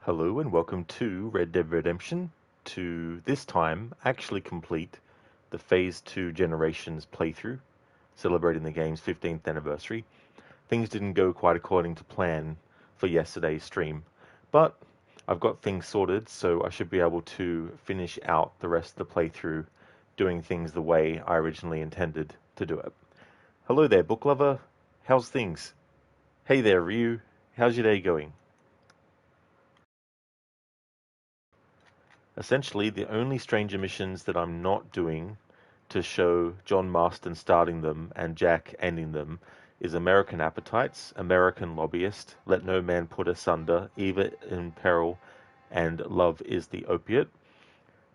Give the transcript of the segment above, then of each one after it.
Hello and welcome to Red Dead Redemption, to this time actually complete the Phase 2 Generations playthrough, celebrating the game's 15th anniversary. Things didn't go quite according to plan for yesterday's stream, but I've got things sorted, so I should be able to finish out the rest of the playthrough doing things the way I originally intended to do it. Hello there, book lover. How's things? Hey there, Ryu. How's your day going? Essentially, the only stranger missions that I'm not doing to show John Marston starting them and Jack ending them is American Appetites, American Lobbyist, Let No Man Put Us Under, Eva in Peril, and Love is the Opiate.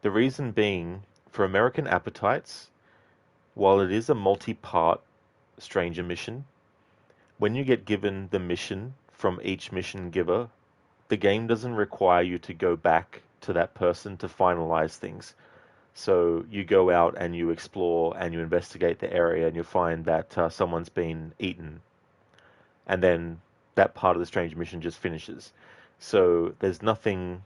The reason being, for American Appetites, while it is a multi-part stranger mission, when you get given the mission from each mission giver, the game doesn't require you to go back to that person to finalize things. So you go out and you explore and you investigate the area and you find that someone's been eaten, and then that part of the strange mission just finishes. So there's nothing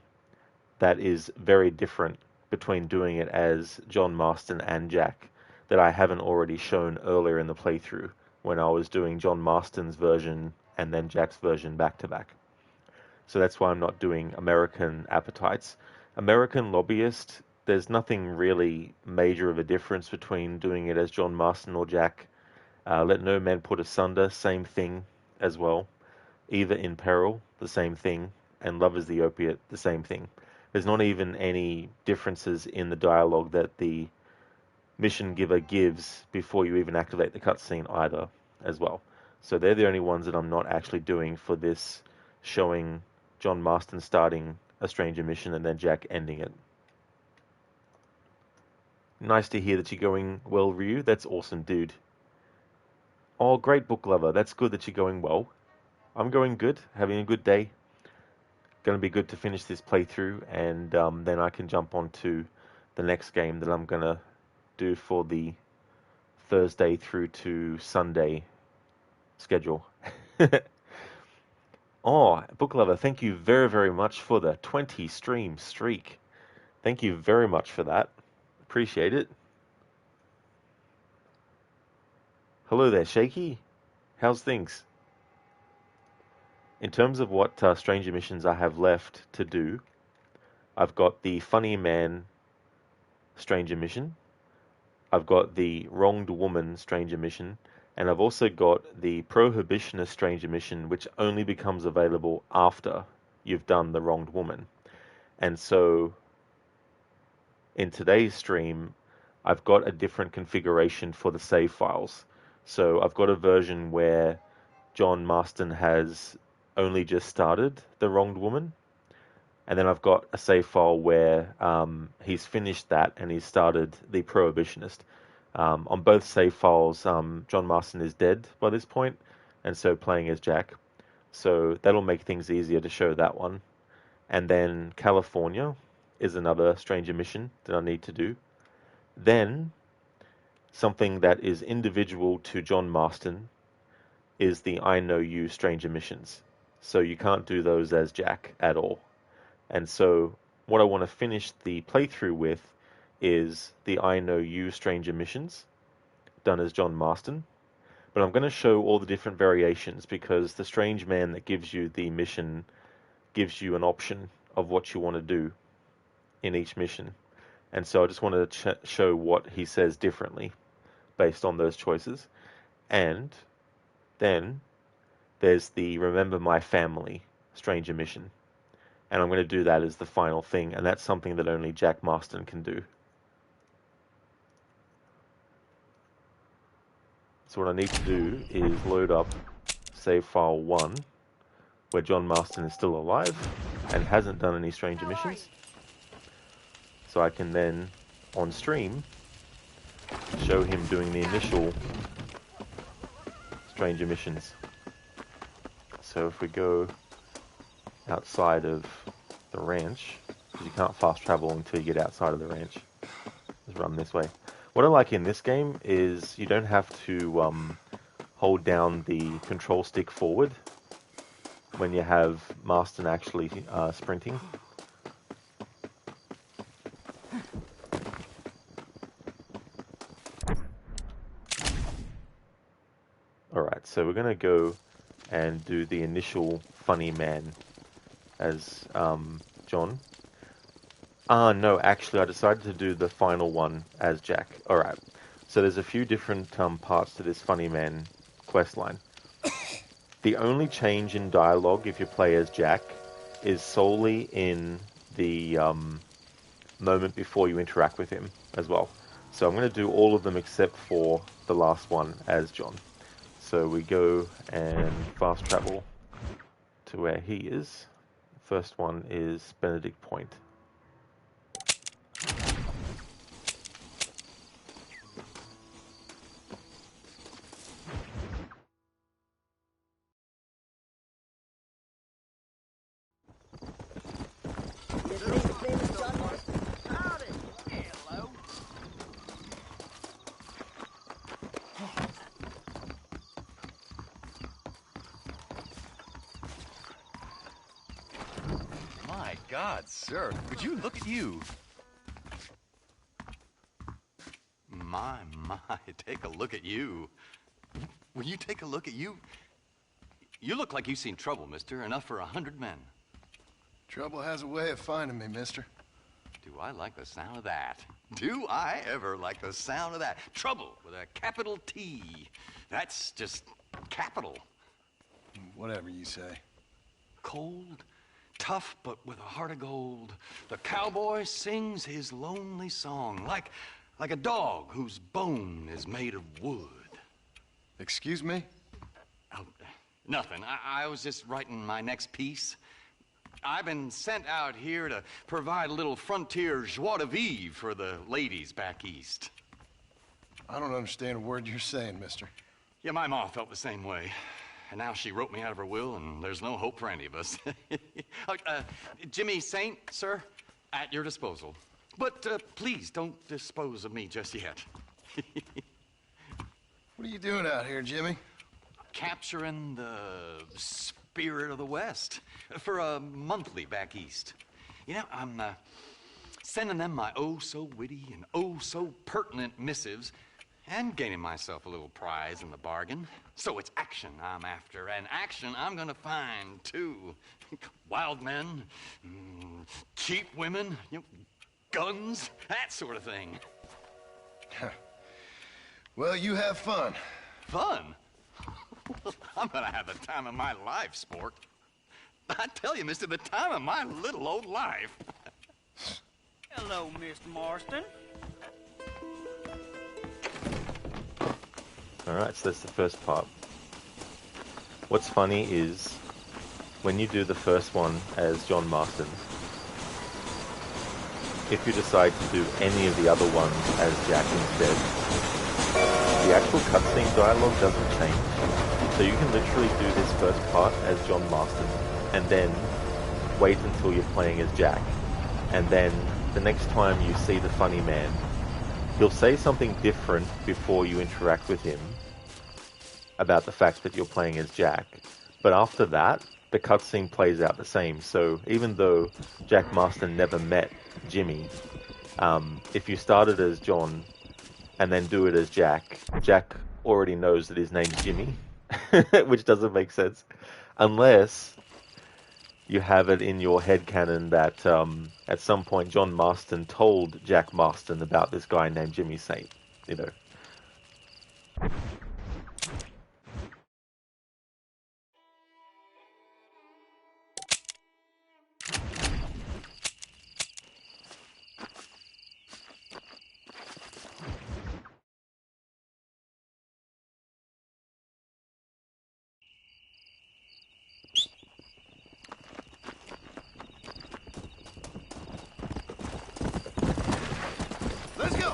that is very different between doing it as John Marston and Jack that I haven't already shown earlier in the playthrough when I was doing John Marston's version and then Jack's version back to back. So that's why I'm not doing American Appetites. American Lobbyist, there's nothing really major of a difference between doing it as John Marston or Jack. Let No Man Put Asunder, same thing as well. Eva in Peril, the same thing. And Love is the Opiate, the same thing. There's not even any differences in the dialogue that the mission giver gives before you even activate the cutscene either, as well. So they're the only ones that I'm not actually doing for this, showing John Marston starting a stranger mission and then Jack ending it. Nice to hear that you're going well, Ryu. That's awesome, dude. Oh, great book lover. That's good that you're going well. I'm going good, having a good day. Going to be good to finish this playthrough, and then I can jump on to the next game that I'm going to do for the Thursday through to Sunday schedule. Oh, book lover, thank you very, very much for the 20 stream streak. Thank you very much for that. Appreciate it. Hello there, Shaky. How's things? In terms of what stranger missions I have left to do, I've got the Funny Man stranger mission, I've got the Wronged Woman stranger mission, and I've also got the Prohibitionist stranger mission, which only becomes available after you've done the Wronged Woman. And so in today's stream, I've got a different configuration for the save files. So I've got a version where John Marston has only just started the Wronged Woman, and then I've got a save file where he's finished that and he's started the Prohibitionist. On both save files, John Marston is dead by this point, and so playing as Jack. So that'll make things easier to show that one. And then California is another stranger mission that I need to do. Then something that is individual to John Marston is the I Know You stranger missions. So you can't do those as Jack at all. And so what I want to finish the playthrough with is the I Know You stranger missions done as John Marston. But I'm going to show all the different variations because the strange man that gives you the mission gives you an option of what you want to do in each mission. And so I just wanted to show what he says differently based on those choices. And then there's the Remember My Family stranger mission. And I'm going to do that as the final thing, and that's something that only Jack Marston can do. So what I need to do is load up save file 1, where John Marston is still alive and hasn't done any stranger missions. So I can then, on stream, show him doing the initial stranger missions. So if we go outside of the ranch, because you can't fast travel until you get outside of the ranch, just run this way. What I like in this game is you don't have to hold down the control stick forward when you have Marston actually sprinting. Alright, so we're going to go and do the initial funny man as John. No, actually I decided to do the final one as Jack. Alright, so there's a few different parts to this funny man questline. The only change in dialogue if you play as Jack is solely in the moment before you interact with him as well. So I'm going to do all of them except for the last one as John. So we go and fast travel to where he is. First one is Benedict Point. John Marston. Howdy. Hello. My God, sir, would you look at you? My, take a look at you. Will you take a look at you? You look like you've seen trouble, mister, enough for 100 men. Trouble has a way of finding me, mister. Do I like the sound of that? Do I ever like the sound of that? Trouble with a capital T. That's just capital. Whatever you say. Cold, tough, but with a heart of gold. The cowboy sings his lonely song like a dog whose bone is made of wood. Excuse me? Oh, nothing. I was just writing my next piece. I've been sent out here to provide a little frontier joie de vivre for the ladies back east. I don't understand a word you're saying, mister. Yeah, my ma felt the same way. And now she wrote me out of her will, and there's no hope for any of us. Jimmy Saint, sir, at your disposal. But please don't dispose of me just yet. What are you doing out here, Jimmy? Capturing the spirit of the West for a monthly back east. You know, I'm sending them my oh-so-witty and oh-so-pertinent missives and gaining myself a little prize in the bargain. So it's action I'm after, and action I'm gonna find, too. Wild men, cheap women, you know, guns, that sort of thing. Well, you have fun. Fun? I'm gonna have the time of my life, sport. I tell you, mister, the time of my little old life. Hello, Mr. Marston. Alright, so that's the first part. What's funny is when you do the first one as John Marston, if you decide to do any of the other ones as Jack instead, the actual cutscene dialogue doesn't change. So you can literally do this first part as John Marston and then wait until you're playing as Jack. And then the next time you see the funny man, he'll say something different before you interact with him about the fact that you're playing as Jack. But after that, the cutscene plays out the same. So even though Jack Marston never met Jimmy, if you started as John and then do it as Jack, Jack already knows that his name's Jimmy, which doesn't make sense. Unless you have it in your headcanon that at some point John Marston told Jack Marston about this guy named Jimmy Saint, you know. Let's go!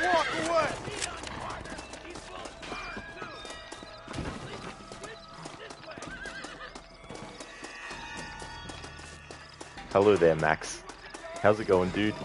walk away! Hello there, Max. How's it going, dude?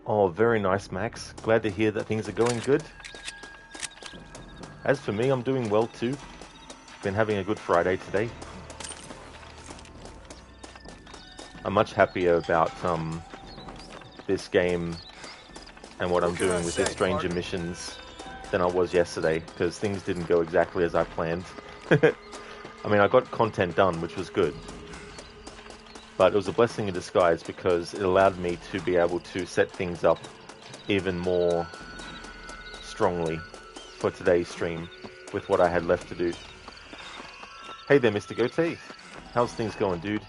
Oh, very nice, Max. Glad to hear that things are going good. As for me, I'm doing well too. Been having a good Friday today. I'm much happier about this game and what I'm doing with this Stranger missions than I was yesterday, because things didn't go exactly as I planned. I mean, I got content done, which was good. But it was a blessing in disguise because it allowed me to be able to set things up even more strongly for today's stream with what I had left to do. Hey there, Mr. Goatee. How's things going, dude?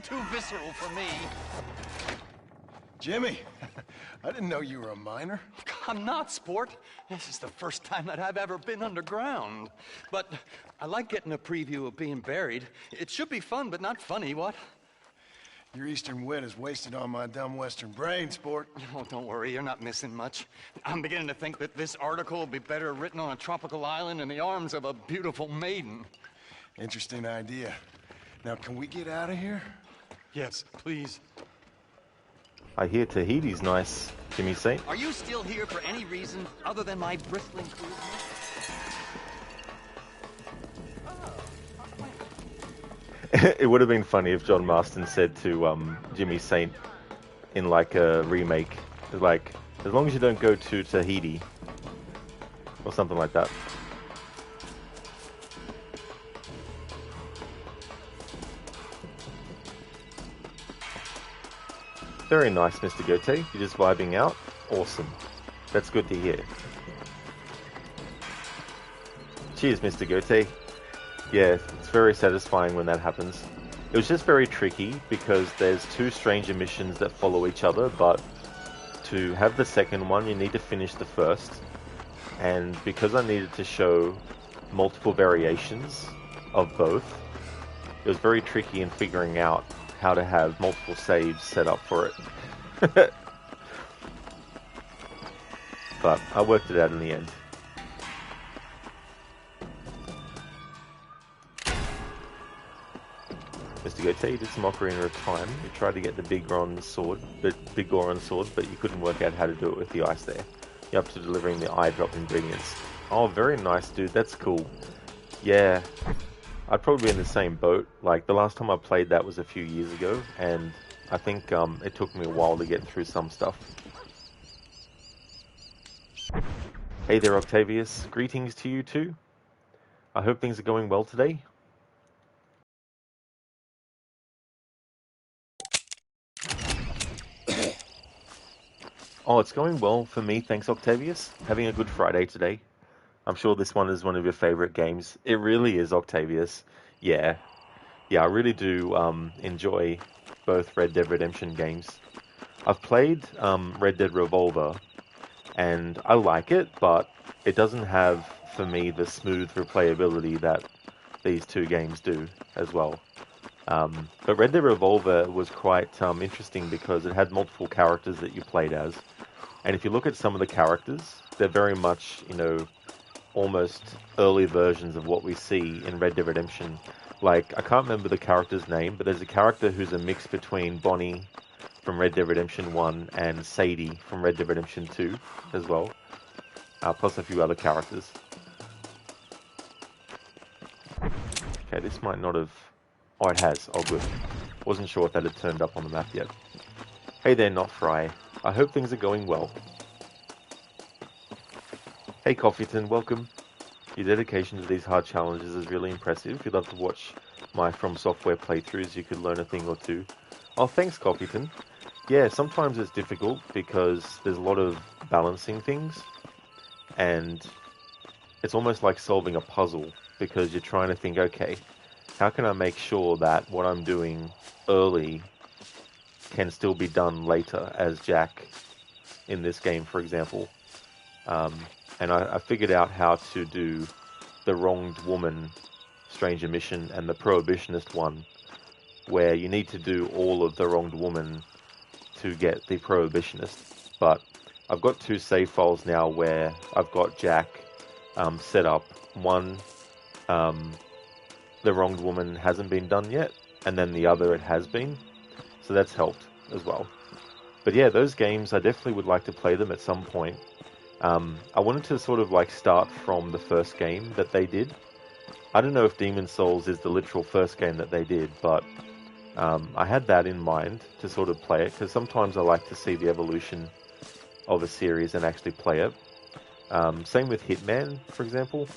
Too visceral for me. Jimmy, I didn't know you were a miner. I'm not, sport. This is the first time that I've ever been underground. But I like getting a preview of being buried. It should be fun, but not funny, what? Your eastern wit is wasted on my dumb western brain, sport. Oh, don't worry, you're not missing much. I'm beginning to think that this article will be better written on a tropical island in the arms of a beautiful maiden. Interesting idea. Now, can we get out of here? Yes, please. I hear Tahiti's nice, Jimmy Saint. Are you still here for any reason other than my bristling cruiseness? It would have been funny if John Marston said to Jimmy Saint in like a remake, like, as long as you don't go to Tahiti, or something like that. Very nice, Mr. Goatee. You're just vibing out. Awesome. That's good to hear. Cheers, Mr. Goatee. Yeah, it's very satisfying when that happens. It was just very tricky because there's two stranger missions that follow each other, but to have the second one, you need to finish the first. And because I needed to show multiple variations of both, it was very tricky in figuring out how to have multiple saves set up for it. But I worked it out in the end. Mr. Goatee did some Ocarina of Time. You tried to get the big Goron sword, but you couldn't work out how to do it with the ice there. You're up to delivering the eye drop ingredients. Oh, very nice, dude. That's cool. Yeah. I'd probably be in the same boat. Like, the last time I played that was a few years ago, and I think it took me a while to get through some stuff. Hey there, Octavius. Greetings to you too. I hope things are going well today. Oh, it's going well for me, thanks Octavius. Having a good Friday today. I'm sure this one is one of your favorite games. It really is, Octavius. Yeah, yeah, I really do enjoy both Red Dead Redemption games. I've played Red Dead Revolver, and I like it, but it doesn't have, for me, the smooth replayability that these two games do as well. But Red Dead Revolver was quite interesting because it had multiple characters that you played as. And if you look at some of the characters, they're very much, almost early versions of what we see in Red Dead Redemption. Like, I can't remember the character's name, but there's a character who's a mix between Bonnie from Red Dead Redemption 1 and Sadie from Red Dead Redemption 2 as well, plus a few other characters. Okay, this might not have... Oh, it has. Oh, good. Wasn't sure if that had turned up on the map yet. Hey there, Not Fry. I hope things are going well. Hey, Coffeeton, welcome. Your dedication to these hard challenges is really impressive. If you'd love to watch my From Software playthroughs, you could learn a thing or two. Oh, thanks, Coffeeton. Yeah, sometimes it's difficult because there's a lot of balancing things, and it's almost like solving a puzzle because you're trying to think, okay, how can I make sure that what I'm doing early can still be done later as Jack in this game, for example. And I figured out how to do the Wronged Woman Stranger mission and the Prohibitionist one, where you need to do all of the Wronged Woman to get the Prohibitionist. But I've got two save files now where I've got Jack set up. One, the Wronged Woman hasn't been done yet, and then the other it has been. So that's helped as well. But yeah, those games, I definitely would like to play them at some point. I wanted to sort of like start from the first game that they did. I don't know if Demon's Souls is the literal first game that they did, but I had that in mind to sort of play it, because sometimes I like to see the evolution of a series and actually play it. Same with Hitman, for example.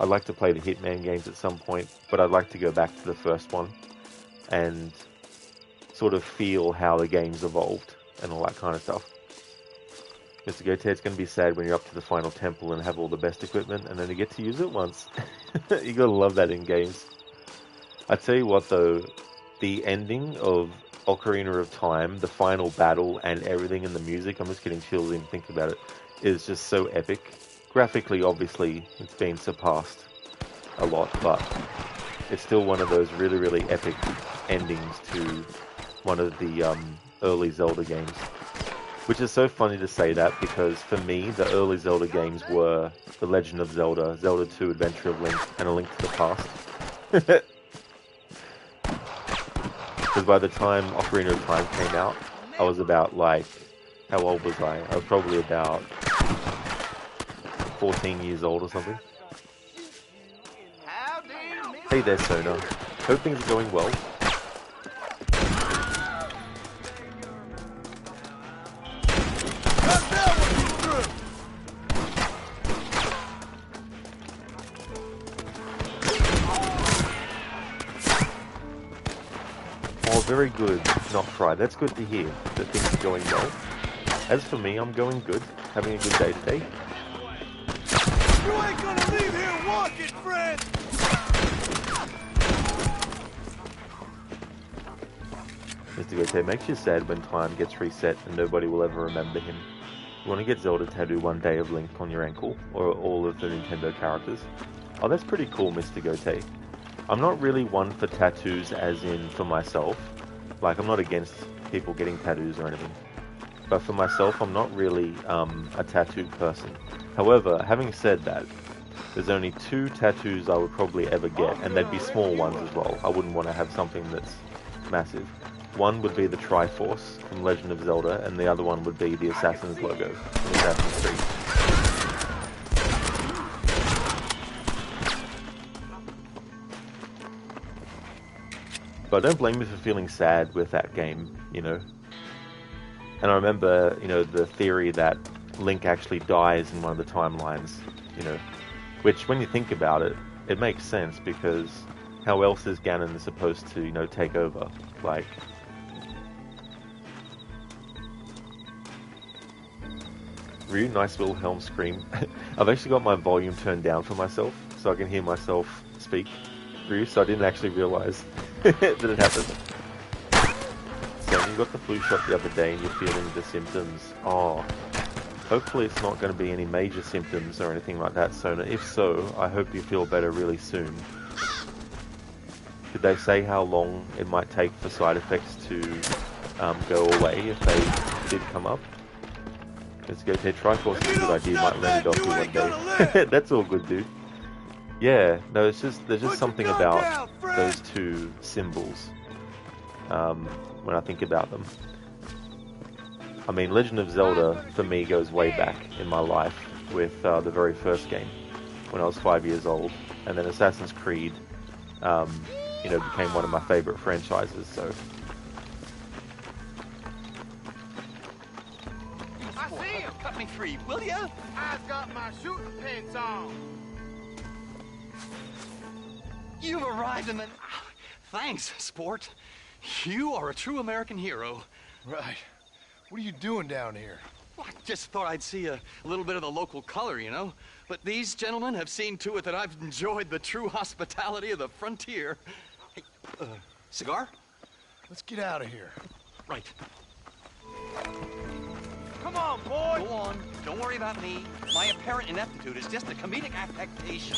I'd like to play the Hitman games at some point, but I'd like to go back to the first one and sort of feel how the game's evolved and all that kind of stuff. Mr. Gote, it's going to be sad when you're up to the final temple and have all the best equipment and then you get to use it once. You gotta love that in games. I tell you what though, the ending of Ocarina of Time, the final battle and everything in the music, I'm just getting chills even thinking about it, is just so epic. Graphically, obviously, it's been surpassed a lot, but it's still one of those really, really epic endings to one of the early Zelda games. Which is so funny to say that, because for me, the early Zelda games were The Legend of Zelda, Zelda 2 Adventure of Link, and A Link to the Past. Because by the time Ocarina of Time came out, I was about like, how old was I? I was probably about 14 years old or something. Hey there, Sona. Hope things are going well. Very good, Not Fry. That's good to hear that things are going well. As for me, I'm going good. Having a good day today. You ain't gonna leave here walking, friend! Mr. Gote makes you sad when time gets reset and nobody will ever remember him. You want to get Zelda tattoo one day of Link on your ankle, or all of the Nintendo characters? Oh, that's pretty cool, Mr. Gote. I'm not really one for tattoos as in for myself. Like, I'm not against people getting tattoos or anything. But for myself, I'm not really a tattooed person. However, having said that, there's only 2 tattoos I would probably ever get, and they'd be small ones as well. I wouldn't want to have something that's massive. One would be the Triforce from Legend of Zelda, and the other one would be the Assassin's logo from Assassin's Creed. But don't blame me for feeling sad with that game, And I remember, the theory that Link actually dies in one of the timelines, which when you think about it, it makes sense, because how else is Ganon supposed to, take over? Like... Really nice Wilhelm scream. I've actually got my volume turned down for myself, so I can hear myself speak. Ryu, so I didn't actually realise that it happened. So you got the flu shot the other day and you're feeling the symptoms. Oh, hopefully it's not going to be any major symptoms or anything like that, Sona. If so, I hope you feel better really soon. Did they say how long it might take for side effects to go away if they did come up? Let's go. Triforce is a good idea. Might land it off you one day. That's all good, dude. Yeah, no, it's just there's just something about those two symbols when I think about them. I mean, Legend of Zelda for me goes way back in my life with the very first game when I was 5 years old, and then Assassin's Creed, you know, became one of my favorite franchises. So. Cut me free, will ya? I've got my shooting pants on. You've arrived in the... Thanks, sport. You are a true American hero. Right. What are you doing down here? Well, I just thought I'd see a little bit of the local color, you know? But these gentlemen have seen to it that I've enjoyed the true hospitality of the frontier. Hey, cigar? Let's get out of here. Right. Come on, boy. Go on. Don't worry about me. My apparent ineptitude is just a comedic affectation.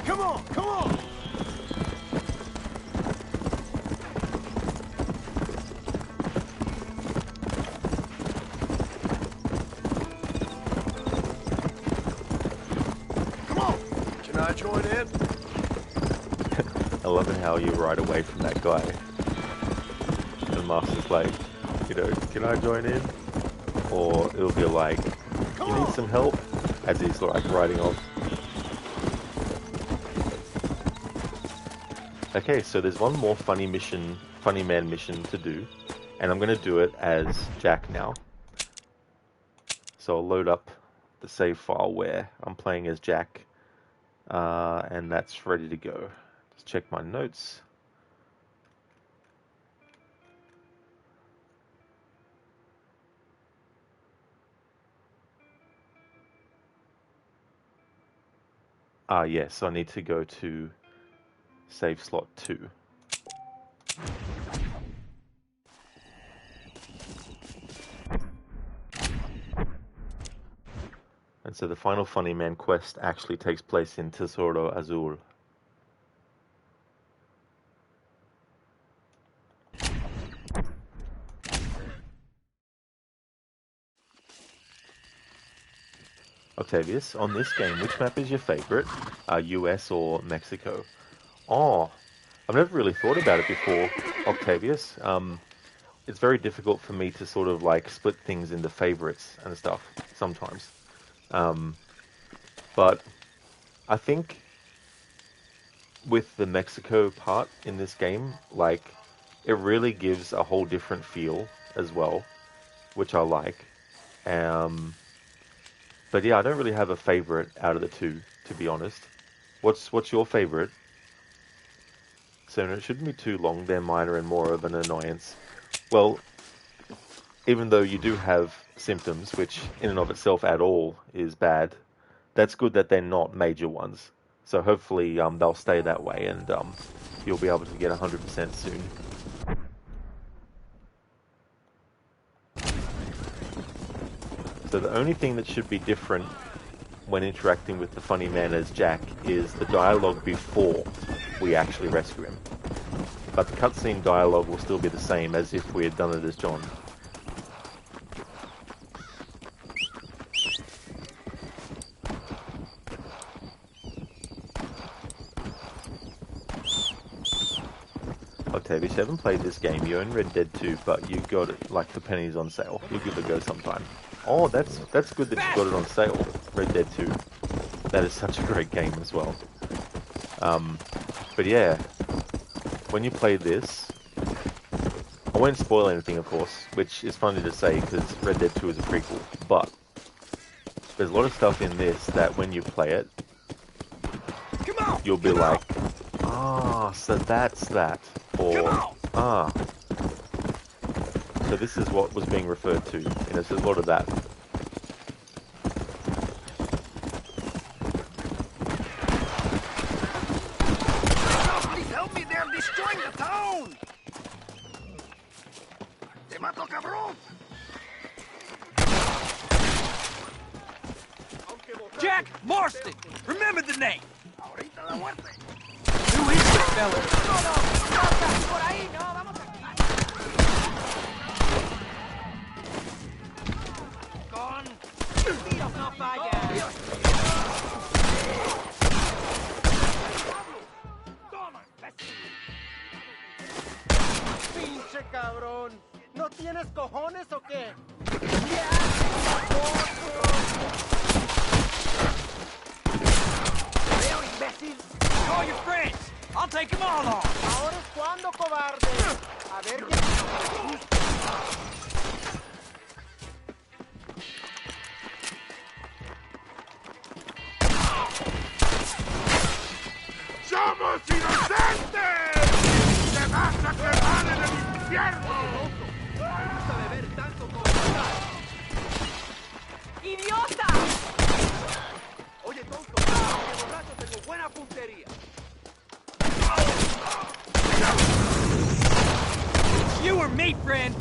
Come on, come on. Come on. Can I join in? I love it how you ride away from that guy. And Master's like, you know, can I join in? Or it'll be like, you need some help? As he's like riding off. Okay, so there's one more funny man mission to do. And I'm going to do it as Jack now. So I'll load up the save file where I'm playing as Jack. And that's ready to go. Check my notes. Yes, I need to go to save slot 2. And so the final Funny Man quest actually takes place in Tesoro Azul. Octavius, on this game, which map is your favorite? US or Mexico? Oh, I've never really thought about it before, Octavius. It's very difficult for me to sort of like split things into favorites and stuff sometimes. But I think with the Mexico part in this game, like, it really gives a whole different feel as well, which I like. But yeah, I don't really have a favorite out of the two, to be honest. What's your favorite? So it shouldn't be too long. They're minor and more of an annoyance. Well, even though you do have symptoms, which in and of itself at all is bad, that's good that they're not major ones. So hopefully they'll stay that way, and you'll be able to get 100% soon. So the only thing that should be different when interacting with the funny man as Jack is the dialogue before we actually rescue him. But the cutscene dialogue will still be the same as if we had done it as John. Octavius, you haven't played this game. You own Red Dead 2, but you got it like the pennies on sale. You'll give it a go sometime. Oh, that's good that you got it on sale, Red Dead 2. That is such a great game as well. But yeah, when you play this, I won't spoil anything, of course, which is funny to say because Red Dead 2 is a prequel, but there's a lot of stuff in this that when you play it, you'll be like, Ah, so that's that. Or ah, so this is what was being referred to. There's a lot of that. Please help me, they're destroying the town! Te mato, cabrón! Jack Marston! Remember the name! Ahorita la muerte! Who is this fella? Por ahí, no, vamos aquí. Con... Tiros no fallan. Toma, ¡Pinche cabrón! ¿No tienes cojones o qué? veo, imbécil. Call your friends. I'll take them all on. ¿Ahora es cuando, cobarde? A ver qué... ¡Somos inocentes! ¡Te vas a quemar en el infierno! ¡Idiota! Oye, tonto, que borracho tengo buena puntería. You or me, friend.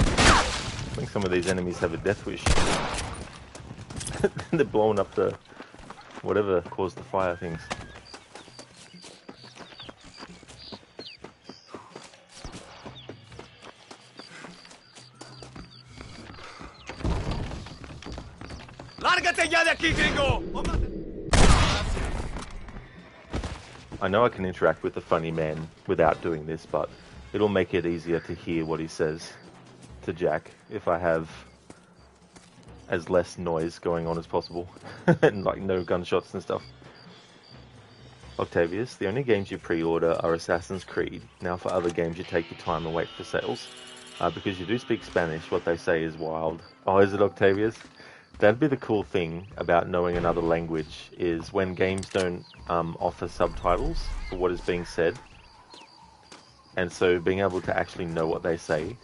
I think some of these enemies have a death wish. They're blowing up the whatever caused the fire things. ¡Lárgate ya de aquí, gringo! I know I can interact with the funny man without doing this, but it'll make it easier to hear what he says to Jack if I have as less noise going on as possible and like no gunshots and stuff. Octavius, the only games you pre-order are Assassin's Creed. Now for other games you take your time and wait for sales. Because you do speak Spanish, what they say is wild. Oh, is it, Octavius? That'd be the cool thing about knowing another language, is when games don't offer subtitles for what is being said, and so being able to actually know what they say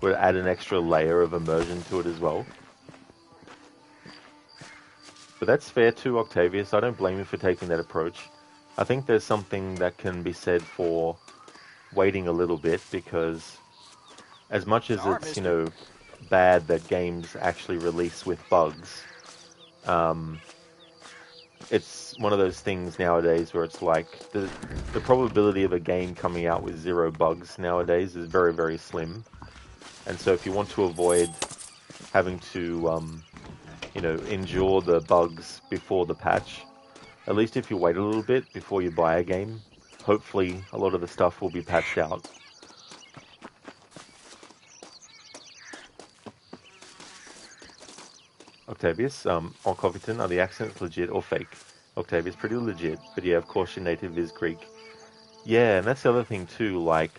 would add an extra layer of immersion to it as well. But that's fair too, Octavius. I don't blame you for taking that approach. I think there's something that can be said for waiting a little bit, because as much as it's, you know, bad that games actually release with bugs, it's one of those things nowadays where it's like the probability of a game coming out with 0 bugs nowadays is very, very slim. And so if you want to avoid having to you know, endure the bugs before the patch, at least if you wait a little bit before you buy a game, hopefully a lot of the stuff will be patched out. Octavius, on Covington, are the accents legit or fake? Octavius, pretty legit, but yeah, of course your native is Greek. Yeah, and that's the other thing too, like,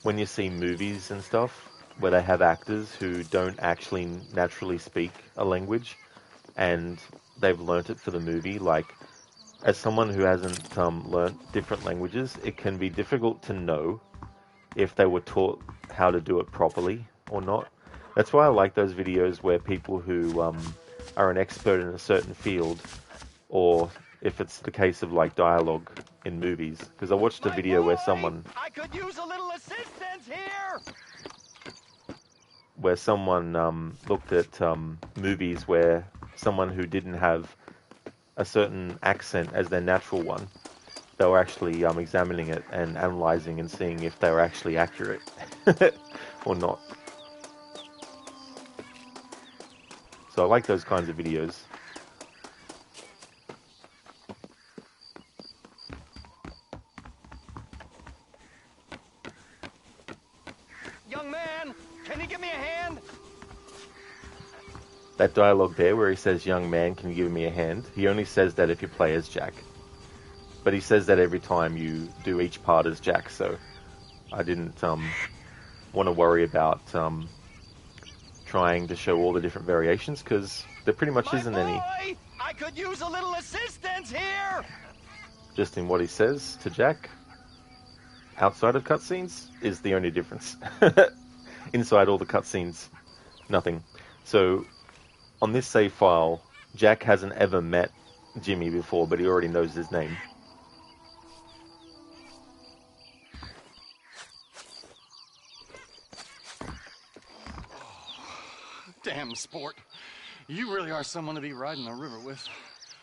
when you see movies and stuff, where they have actors who don't actually naturally speak a language, and they've learnt it for the movie, like, as someone who hasn't learnt different languages, it can be difficult to know if they were taught how to do it properly or not. That's why I like those videos where people who are an expert in a certain field, or if it's the case of like dialogue in movies, because I watched a video where someone I could use a little assistance here! Looked at movies where someone who didn't have a certain accent as their natural one, they were actually examining it and analyzing and seeing if they were actually accurate or not. So I like those kinds of videos. Young man, can you give me a hand? That dialogue there where he says, "Young man, can you give me a hand?" He only says that if you play as Jack. But he says that every time you do each part as Jack, so I didn't want to worry about trying to show all the different variations, because there pretty much isn't any. I could use a little assistance here! just in what he says to Jack, outside of cutscenes, is the only difference. Inside all the cutscenes, nothing. So, on this save file, Jack hasn't ever met Jimmy before, but he already knows his name. Damn, sport. You really are someone to be riding the river with.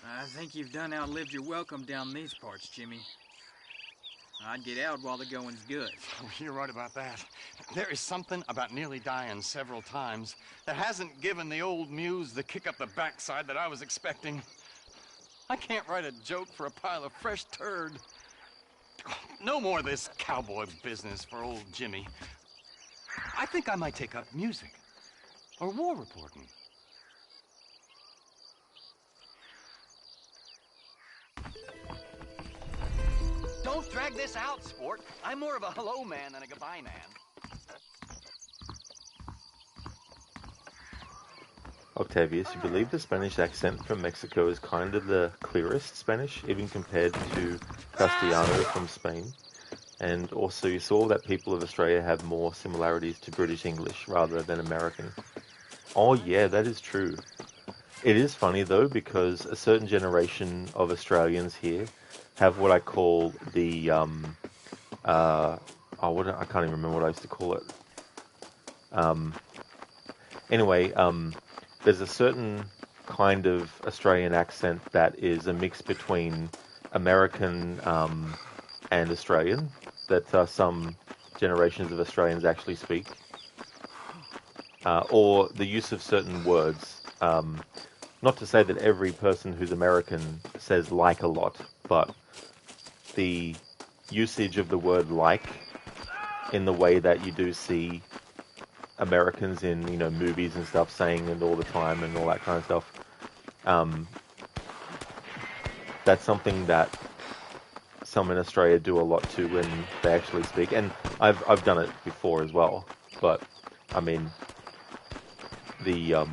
I think you've done outlived your welcome down these parts, Jimmy. I'd get out while the going's good. Oh, you're right about that. There is something about nearly dying several times that hasn't given the old muse the kick up the backside that I was expecting. I can't write a joke for a pile of fresh turd. No more of this cowboy business for old Jimmy. I think I might take up music or war reporting. Don't drag this out, sport. I'm more of a hello man than a goodbye man. Octavius, you believe the Spanish accent from Mexico is kind of the clearest Spanish, even compared to Castellano from Spain? And also you saw that people of Australia have more similarities to British English rather than American. Oh yeah, that is true. It is funny though, because a certain generation of Australians here have what I call the, I can't even remember what I used to call it. Anyway, there's a certain kind of Australian accent that is a mix between American and Australian that some generations of Australians actually speak. Or the use of certain words. Not to say that every person who's American says like a lot, but the usage of the word like in the way that you do see Americans in, movies and stuff saying it all the time and all that kind of stuff. That's something that some in Australia do a lot too when they actually speak, and I've done it before as well. But I mean, the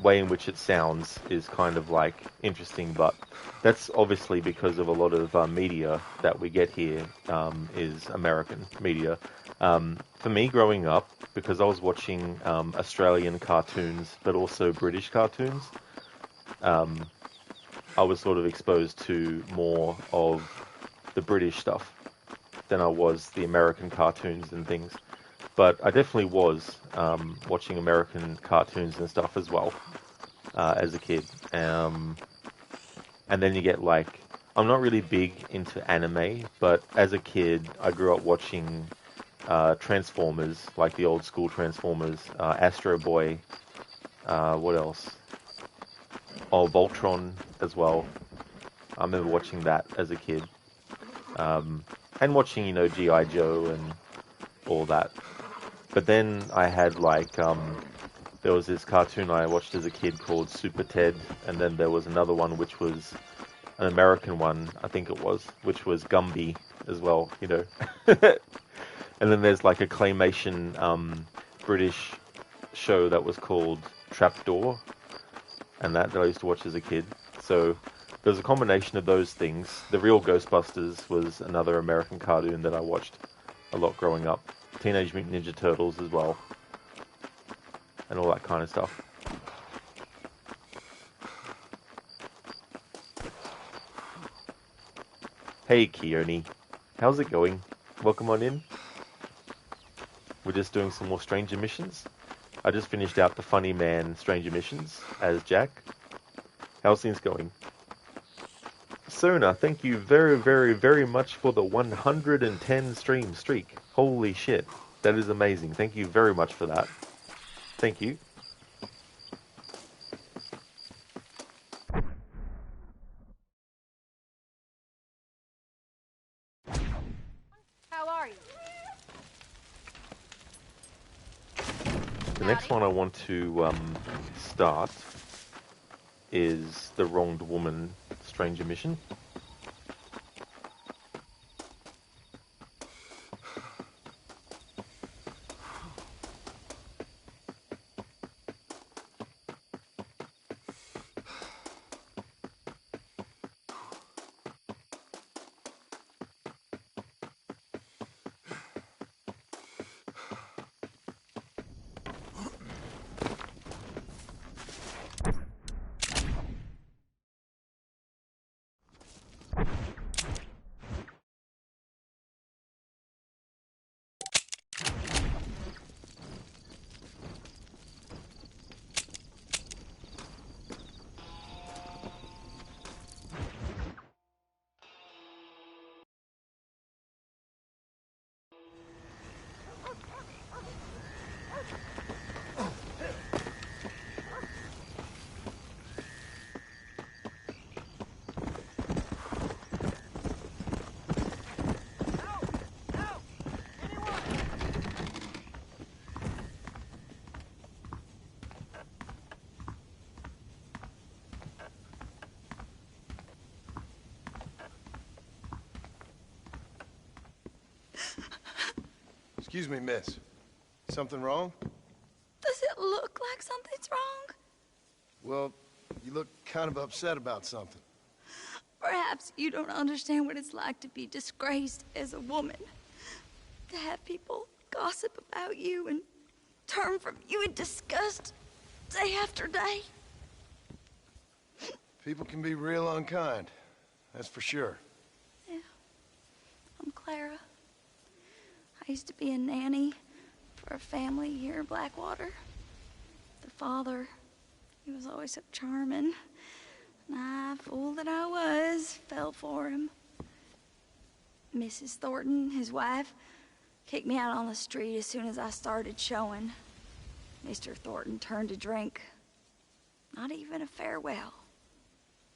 way in which it sounds is kind of like interesting, but that's obviously because of a lot of media that we get here is American media. For me, growing up, because I was watching Australian cartoons, but also British cartoons, I was sort of exposed to more of the British stuff than I was the American cartoons and things. But I definitely was watching American cartoons and stuff as well as a kid. And then you get I'm not really big into anime, but as a kid, I grew up watching Transformers, like the old school Transformers, Astro Boy, what else? Oh, Voltron as well. I remember watching that as a kid. And watching, G.I. Joe and all that. But then I had there was this cartoon I watched as a kid called Super Ted, and then there was another one which was an American one, I think it was, which was Gumby as well, And then there's a claymation British show that was called Trapdoor, and that I used to watch as a kid. So there's a combination of those things. The Real Ghostbusters was another American cartoon that I watched a lot growing up. Teenage Mutant Ninja Turtles as well, and all that kind of stuff. Hey Keone, how's it going? Welcome on in. We're just doing some more Stranger Missions. I just finished out the Funny Man Stranger Missions as Jack. How's things going? Sona, thank you very, very, very much for the 110 stream streak. Holy shit. That is amazing. Thank you very much for that. Thank you. How are you? The next one I want to start is the Wronged Woman Stranger Mission. Excuse me, miss. Something wrong? Does it look like something's wrong? Well, you look kind of upset about something. Perhaps you don't understand what it's like to be disgraced as a woman. To have people gossip about you and turn from you in disgust day after day. People can be real unkind, that's for sure. Yeah, I'm Clara. I used to be a nanny for a family here in Blackwater. The father, he was always so charming. And I, fool that I was, fell for him. Mrs. Thornton, his wife, kicked me out on the street as soon as I started showing. Mr. Thornton turned to drink. Not even a farewell.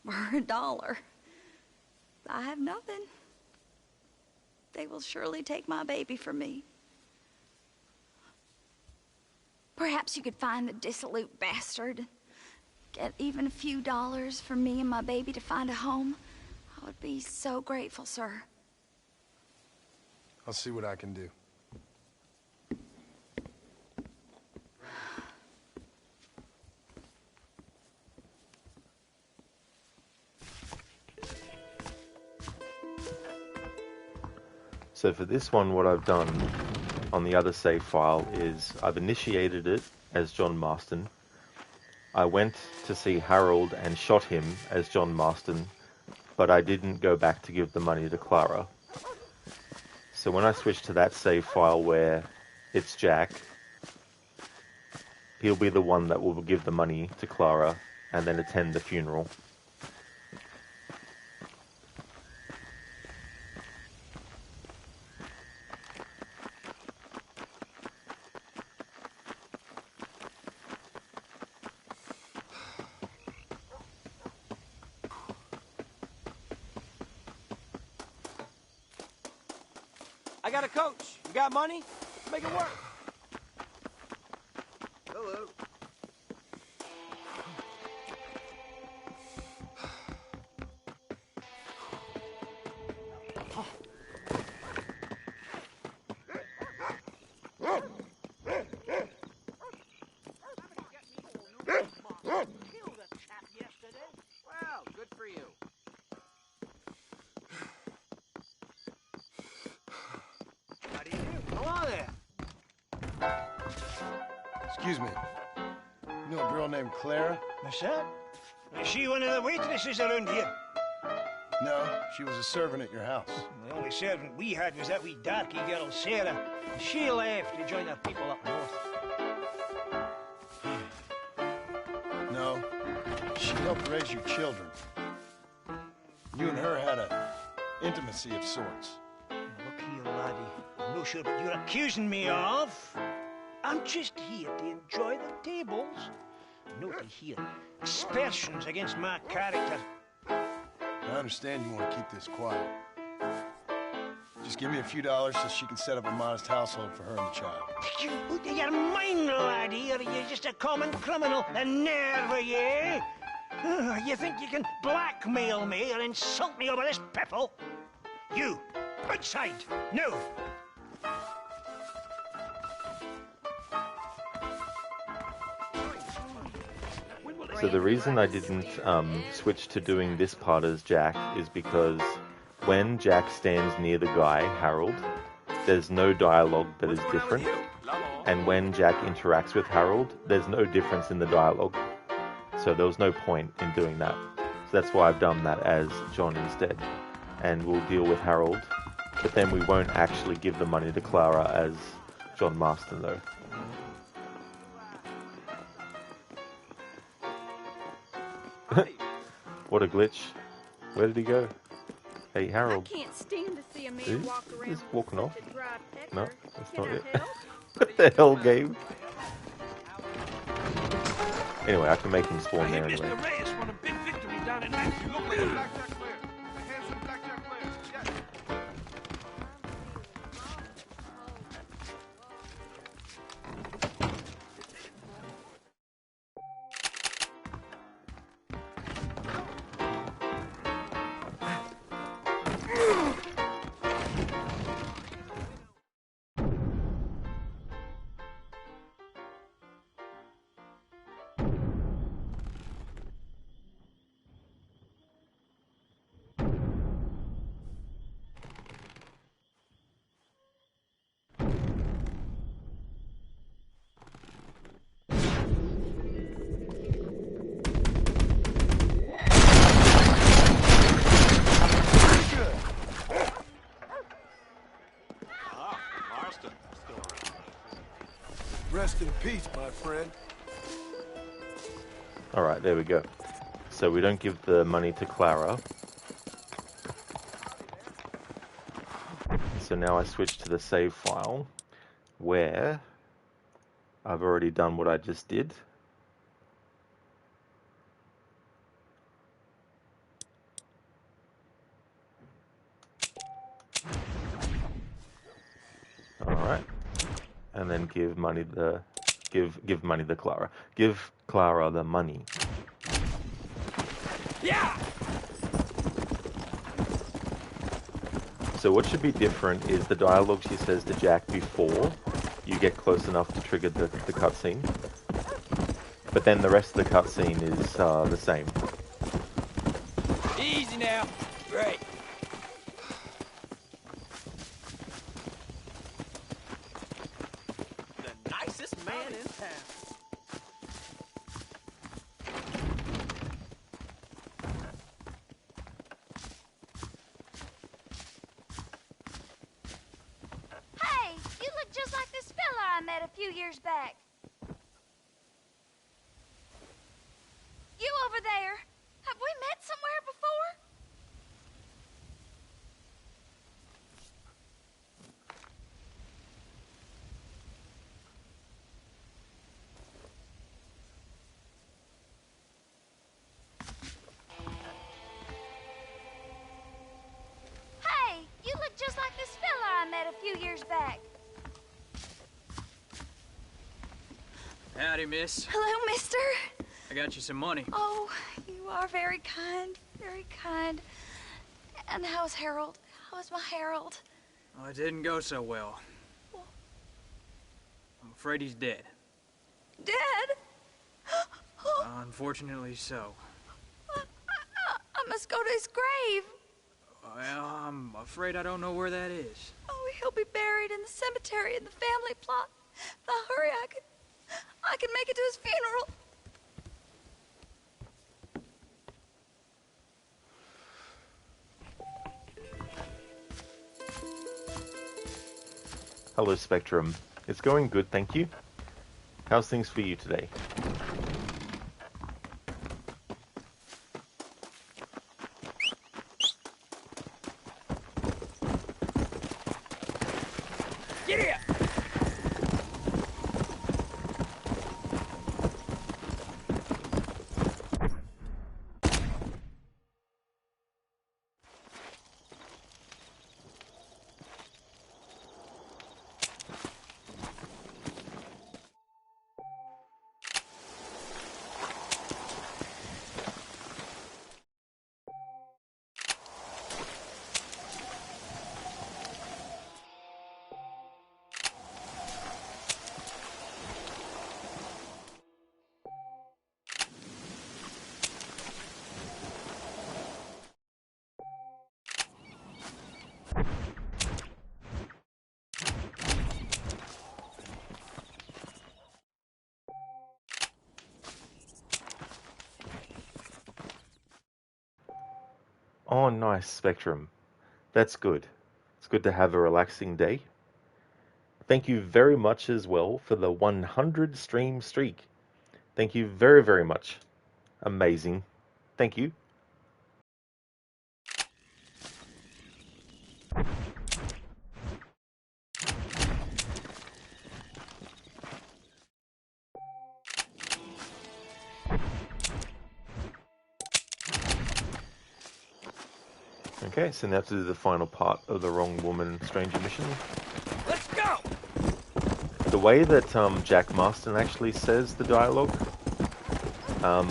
For $1. I have nothing. They will surely take my baby from me. Perhaps you could find the dissolute bastard. Get even a few dollars for me and my baby to find a home. I would be so grateful, sir. I'll see what I can do. So for this one, what I've done on the other save file is I've initiated it as John Marston. I went to see Harold and shot him as John Marston, but I didn't go back to give the money to Clara. So when I switch to that save file where it's Jack, he'll be the one that will give the money to Clara and then attend the funeral. I got a coach. You got money? Make it work. Hello. Well, good for you. How do you do? Hello there. Excuse me. You know a girl named Clara? What's that? Is she one of the waitresses around here? No, she was a servant at your house. The only servant we had was that wee darky girl, Sarah. She left to join her people up north. No, she helped raise your children. You and her had a intimacy of sorts. Now, look here, laddie. I'm not sure what you're accusing me of. I'm just here to enjoy the tables, not to hear aspersions against my character. I understand you want to keep this quiet. Just give me a few dollars so she can set up a modest household for her and the child. You out of your mind, laddie, or are you just a common criminal? A nerve, are you? You think you can blackmail me or insult me over this pipple? You, outside, no! So the reason I didn't switch to doing this part as Jack is because when Jack stands near the guy, Harold, there's no dialogue that is different. And when Jack interacts with Harold, there's no difference in the dialogue. So there was no point in doing that. So that's why I've done that as John instead. And we'll deal with Harold, but then we won't actually give the money to Clara as John Marston though. What a glitch. Where did he go? Hey, Harold. I can't stand to see a man walk around He's walking off. with such a dry pecker. No, that's Can not I it. help? What the hell, Gabe? Anyway, I can make him spawn there anyway. Mr. Reyes won a big victory down in Mexico. Look at the blackjack player. A handsome blackjack player. Yes. Peace, my friend. Alright, there we go. So we don't give the money to Clara. So now I switch to the save file, where I've already done what I just did. Alright. And then give money the Clara. Give Clara the money. Yeah! So what should be different is the dialogue she says to Jack before you get close enough to trigger the cutscene. But then the rest of the cutscene is the same. Easy now. Great. The nicest man in town. Hey, you look just like this fella I met a few years back. You over there. Have we met somewhere before? Hey, you look just like this fella I met a few years back. Howdy, miss. Hello, mister. I got you some money. Oh, you are very kind, very kind. And how's Harold? How's my Harold? Oh, it didn't go so well. I'm afraid he's dead. Dead? Unfortunately so. I must go to his grave. Well, I'm afraid I don't know where that is. Oh, he'll be buried in the cemetery in the family plot. If I hurry, I can make it to his funeral. Hello, Spectrum. It's going good, thank you. How's things for you today? Get here! Oh, nice, Spectrum. That's good. It's good to have a relaxing day. Thank you very much as well for the 100 stream streak. Thank you very, very much. Amazing. Thank you. Okay, so now to do the final part of the Wrong Woman Stranger mission. Let's go! The way that Jack Marston actually says the dialogue, I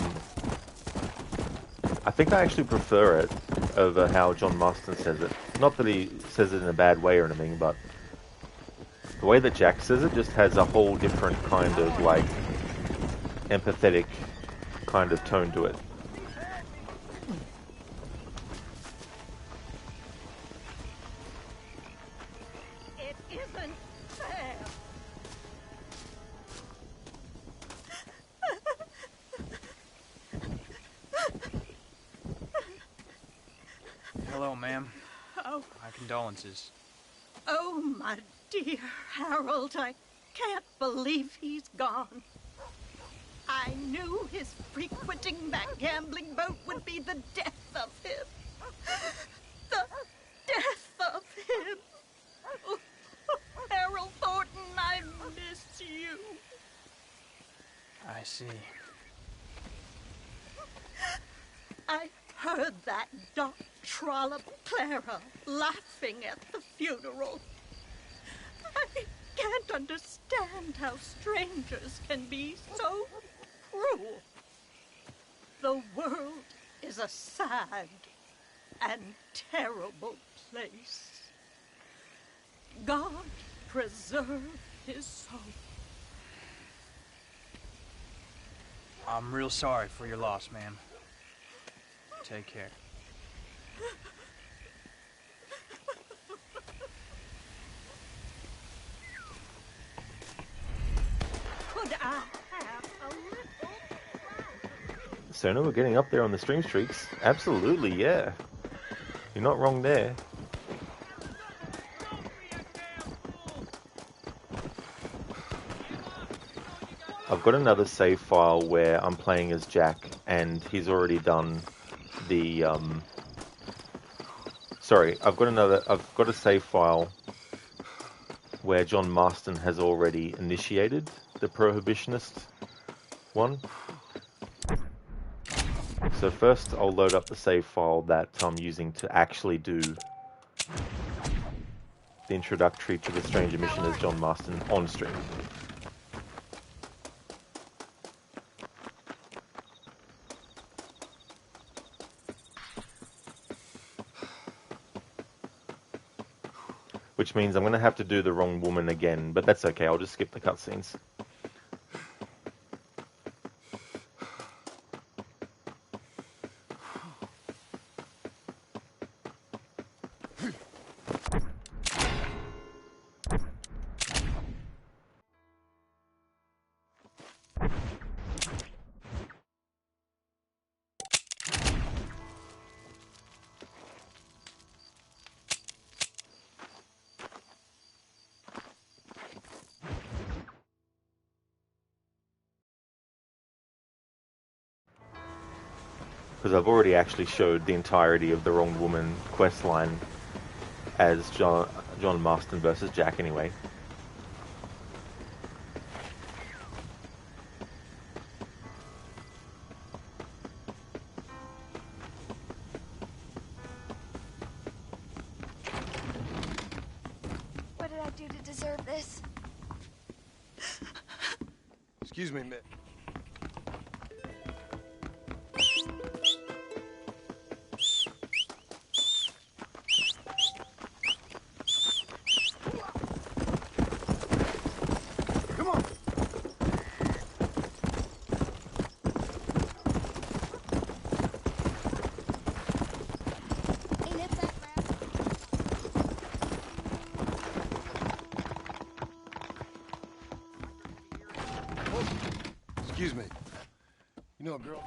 think I actually prefer it over how John Marston says it. Not that he says it in a bad way or anything, but the way that Jack says it just has a whole different kind of, like, empathetic kind of tone to it. It isn't fair. Hello, ma'am. Oh, My condolences. oh, my dear Harold, can't believe he's gone. I knew his frequenting that gambling boat would be the death of him. The death of him. Oh, Harold Thornton, I miss you. I see. I heard that Doc trollop Clara laughing at the funeral. I can't understand how strangers can be so cruel. The world is a sad and terrible place. God preserve his soul. I'm real sorry for your loss, ma'am. Take care. Could I have a little? So now we're getting up there on the stream streaks. Absolutely, yeah. You're not wrong there. I've got another save file where I'm playing as Jack, and he's already done the, Sorry, I've got a save file where John Marston has already initiated the prohibitionist one. So first I'll load up the save file that I'm using to actually do the introductory to the Stranger Mission as John Marston on stream. Which means I'm going to have to do the wrong woman again, but that's okay, I'll just skip the cutscenes. Because I've already actually showed the entirety of the Wronged Woman questline as John Marston versus Jack anyway. What did I do to deserve this? Excuse me, miss. Excuse me. You know a girl?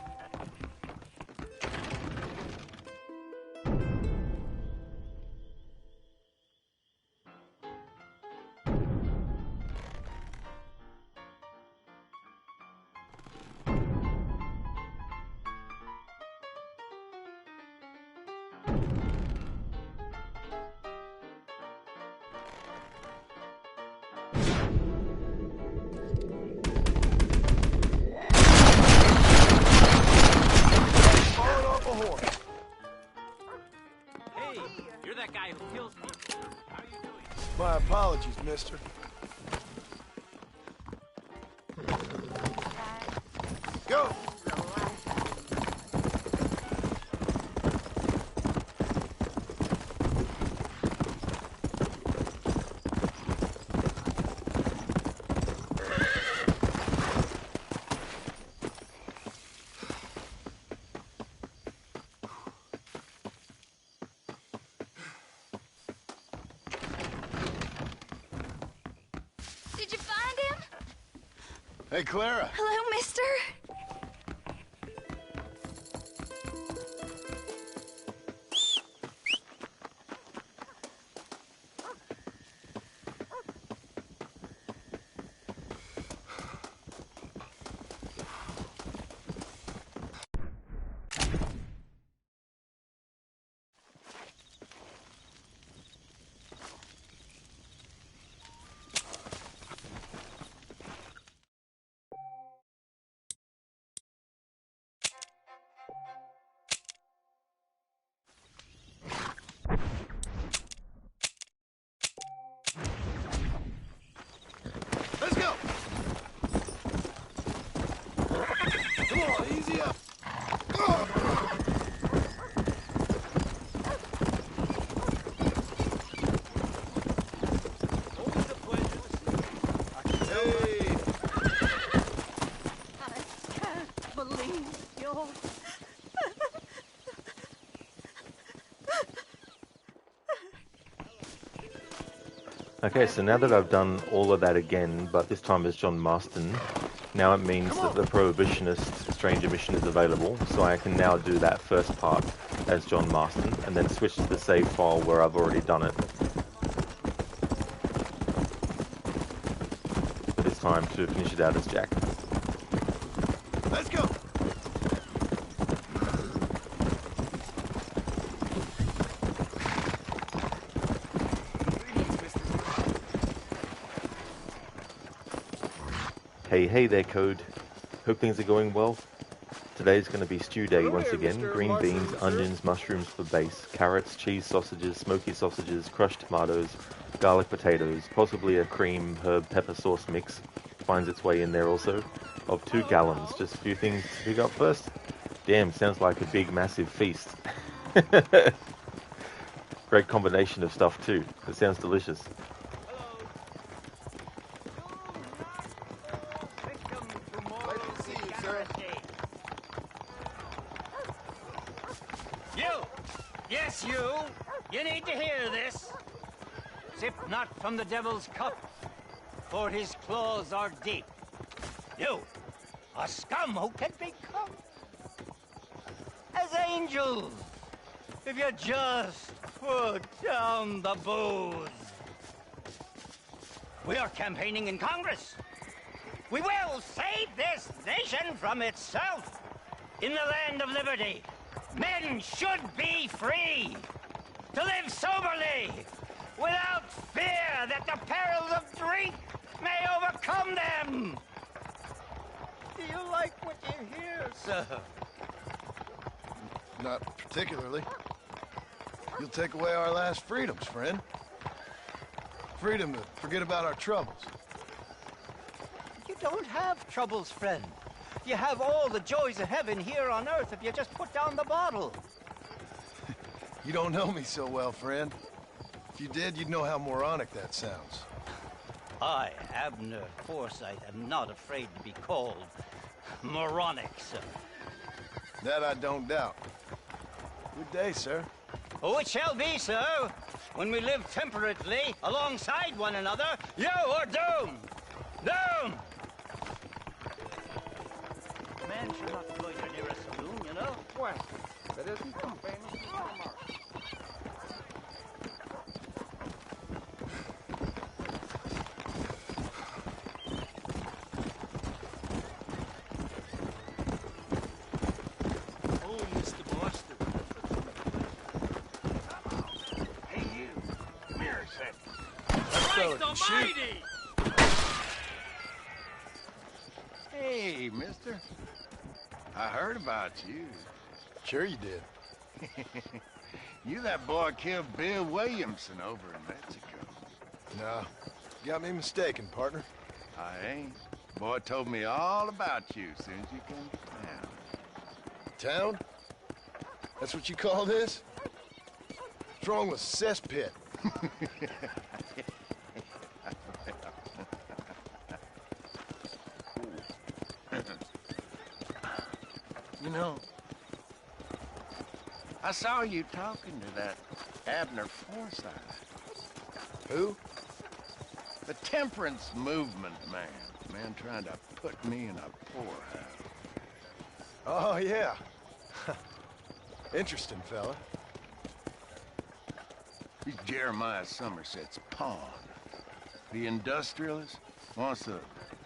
Hey, you're that guy who kills people. How are you doing? My apologies, mister. Go! Did you find him? Hey, Clara. Hello, mister. Easy up. Hey. I can't believe you're... Okay, so now that I've done all of that again, but this time as John Marston, now it means that the Prohibitionist Stranger mission is available, so I can now do that first part as John Marston, and then switch to the save file where I've already done it. But it's time to finish it out as Jack. Let's go. Hey there, Code. Hope things are going well. Today's going to be stew day once again. Green beans, onions, mushrooms for base, carrots, cheese sausages, smoky sausages, crushed tomatoes, garlic potatoes, possibly a cream herb pepper sauce mix finds its way in there also, of 2 gallons. Just a few things to pick up first. Damn, sounds like a big massive feast. Great combination of stuff too. It sounds delicious. Yes, you need to hear this. Sip not from the devil's cup, for his claws are deep. You, a scum who can become as angels if you just put down the booze. We are campaigning in Congress. We will save this nation from itself in the land of liberty. Men should be free to live soberly without fear that the perils of drink may overcome them. Do you like what you hear, sir? Not particularly. You'll take away our last freedoms, friend. Freedom to forget about our troubles. You don't have troubles, friend. You have all the joys of heaven here on earth if you just put down the bottle. You don't know me so well, friend. If you did, you'd know how moronic that sounds. I, Abner Forsyth, am not afraid to be called moronic, sir. That I don't doubt. Good day, sir. Oh, it shall be, sir, when we live temperately alongside one another. You are doomed! Doomed! Man should not loiter near a saloon, you know. Well, that isn't so famous as John Marston. Oh, Mr. Marston. Hey, you. Come here a second. Christ Almighty! Hey, mister. I heard about you. Sure you did. You that boy killed Bill Williamson over in Mexico. No, you got me mistaken, partner. I ain't. Boy told me all about you as soon as you came to town. Town? That's what you call this? What's wrong with cesspit? You know, I saw you talking to that Abner Forsyth. Who? The temperance movement man. Man trying to put me in a poorhouse. Oh, yeah. Interesting fella. He's Jeremiah Somerset's pawn. The industrialist wants the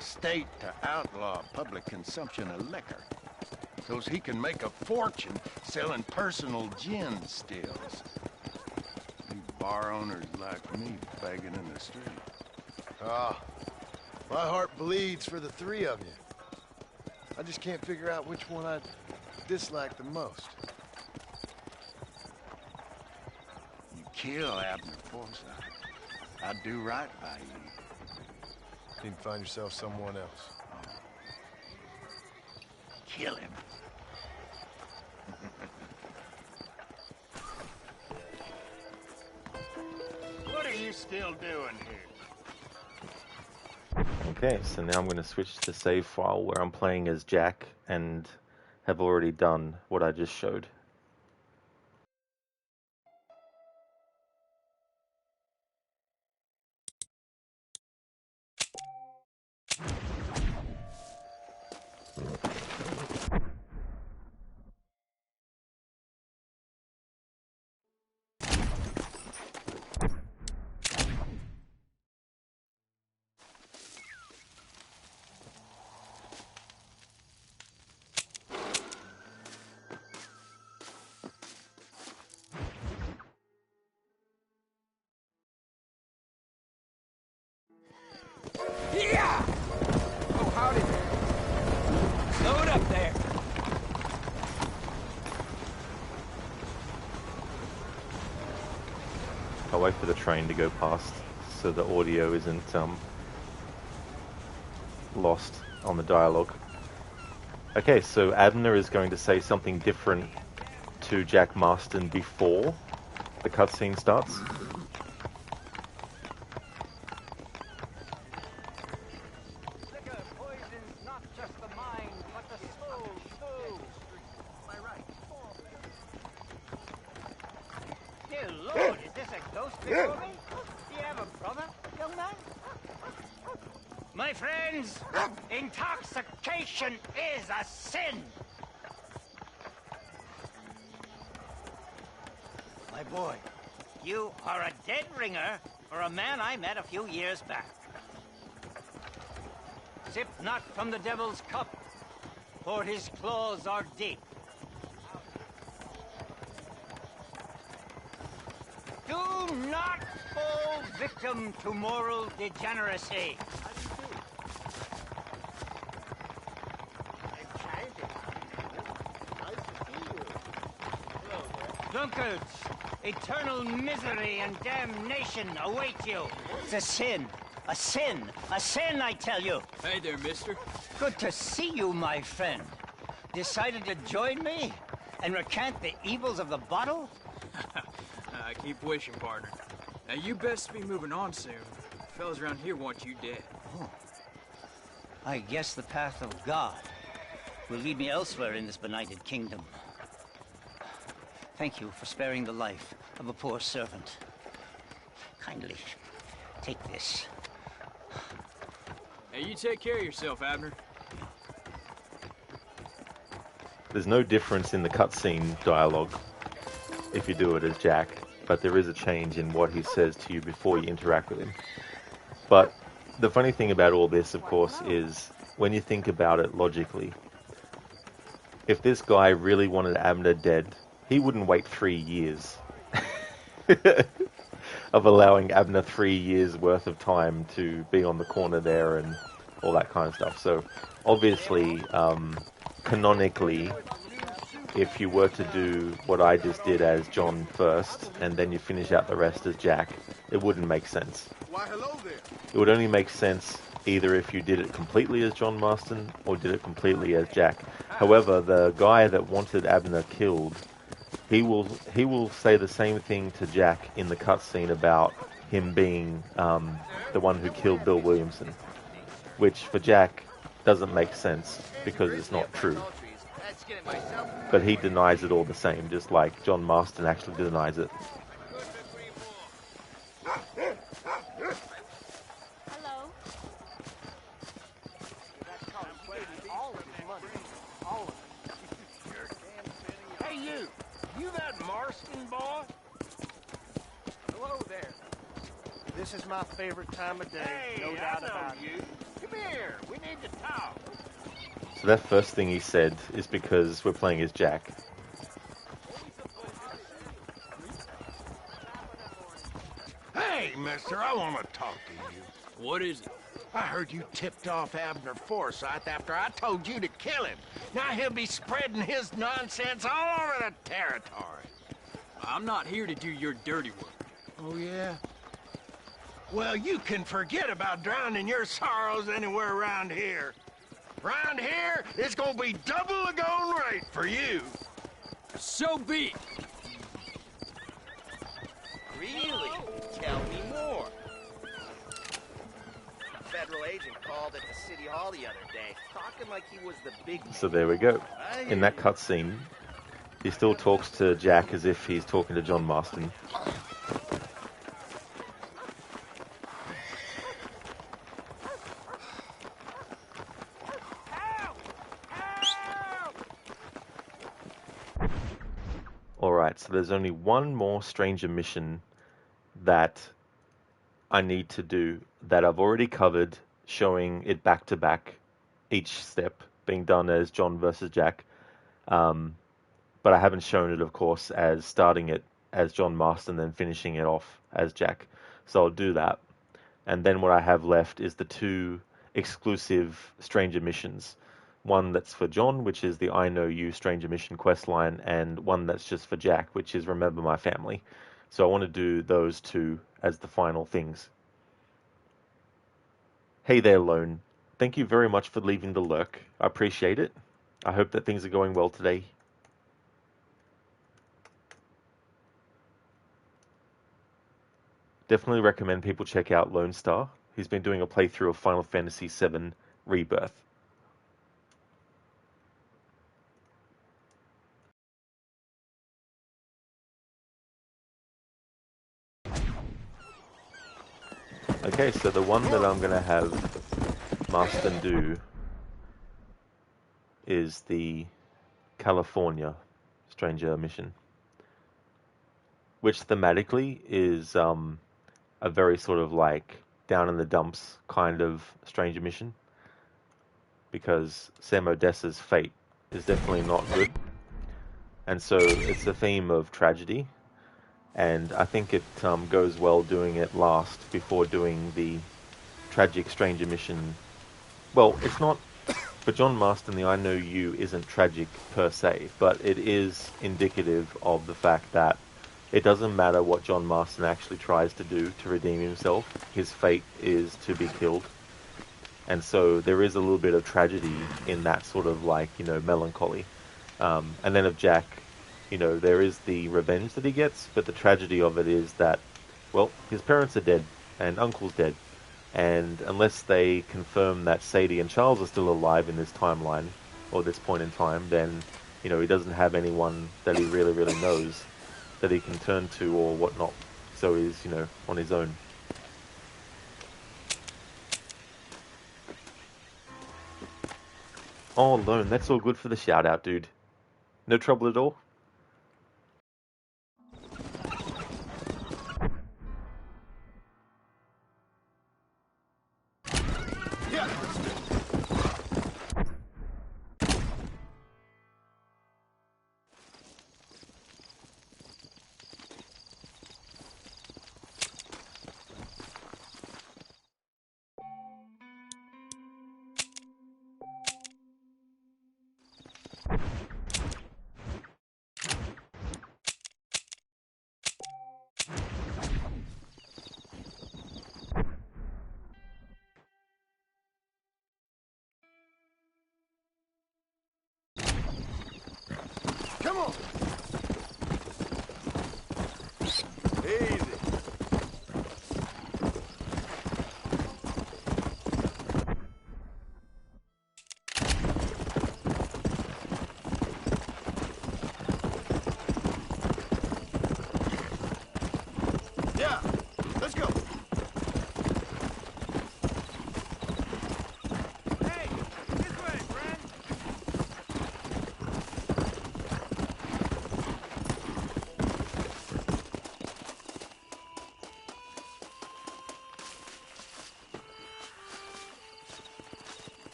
state to outlaw public consumption of liquor, so he can make a fortune selling personal gin stills. You bar owners like me begging in the street. Ah, my heart bleeds for the 3 of you. I just can't figure out which one I dislike the most. You kill Abner Forsyth, I'd do right by you. You can find yourself someone else. Kill him. you still doing here? Okay, so now I'm going to switch to the save file where I'm playing as Jack and have already done what I just showed. Yeah! Oh, howdy there. Slow it up there. I'll wait for the train to go past so the audio isn't lost on the dialogue. Okay, so Abner is going to say something different to Jack Marston before the cutscene starts. Liquor poisons not just the mind, but the soul, too. Am I right? Dear Lord, is this a ghost before me? Do you have a brother, young man? My friends, intoxication is a sin. My boy, you are a dead ringer for a man I met a few years back. Sip not from the devil's cup, for his claws are deep. Do not fall victim to moral degeneracy. Drunkards, eternal misery and damnation await you. It's a sin. A sin. A sin, I tell you. Hey there, mister. Good to see you, my friend. Decided to join me and recant the evils of the bottle? I keep wishing, partner. Now, you best be moving on soon. Fellas around here want you dead. Oh. I guess the path of God will lead me elsewhere in this benighted kingdom. Thank you for sparing the life of a poor servant. Kindly take this. Hey, you take care of yourself, Abner. There's no difference in the cutscene dialogue if you do it as Jack, but there is a change in what he says to you before you interact with him. But the funny thing about all this, of course, is when you think about it logically, if this guy really wanted Abner dead, he wouldn't wait 3 years of allowing Abner 3 years worth of time to be on the corner there and all that kind of stuff. So obviously, canonically, if you were to do what I just did as John first, and then you finish out the rest as Jack, it wouldn't make sense. Why, hello there. It would only make sense either if you did it completely as John Marston or did it completely as Jack. However, the guy that wanted Abner killed, he will say the same thing to Jack in the cutscene about him being the one who killed Bill Williamson, which for Jack doesn't make sense because it's not true. But he denies it all the same, just like John Marston actually denies it. Hello. Hey, you that Marston boy? Hello there. This is my favorite time of day, Hey, no doubt I know about it. you. Come here, we need to talk. So that first thing he said is because we're playing as Jack. Hey, mister, I want to talk to you. What is it? I heard you tipped off Abner Forsyth after I told you to kill him. Now he'll be spreading his nonsense all over the territory. I'm not here to do your dirty work. Oh, yeah? Well, you can forget about drowning your sorrows anywhere around here. Round here, it's gonna be double the going rate for you. So be it. Really? Tell me more. special agent called at the city hall the other day, talking like he was the big man. So there we go. In that cutscene, he still talks to Jack as if he's talking to John Marston. Alright, so there's only one more stranger mission that I need to do that I've already covered, showing it back to back, each step being done as John versus Jack. But I haven't shown it, of course, as starting it as John Marston, then finishing it off as Jack. So I'll do that. And then what I have left is the two exclusive stranger missions. One that's for John, which is the I Know You stranger mission questline, and one that's just for Jack, which is Remember My Family. So I want to do those two as the final things. Hey there, Lone. Thank you very much for leaving the lurk. I appreciate it. I hope that things are going well today. Definitely recommend people check out Lone Star. He's been doing a playthrough of Final Fantasy VII Rebirth. Okay, so the one that I'm going to have Marston do is the California Stranger mission, which thematically is a very sort of like down in the dumps kind of stranger mission, because Sam Odessa's fate is definitely not good, and so it's a theme of tragedy, and I think it goes well doing it last before doing the tragic stranger mission. Well, it's not, for John Marston, the I Know You isn't tragic per se, but it is indicative of the fact that it doesn't matter what John Marston actually tries to do to redeem himself. His fate is to be killed. And so there is a little bit of tragedy in that sort of like, melancholy. And then of Jack, there is the revenge that he gets, but the tragedy of it is that, well, his parents are dead and Uncle's dead. And unless they confirm that Sadie and Charles are still alive in this timeline, or this point in time, then, he doesn't have anyone that he really, really knows that he can turn to or whatnot. So he's, on his own. Oh, Lone, that's all good for the shout out, dude. No trouble at all? Come on! Easy. Yeah, let's go. Hey, this way, friend.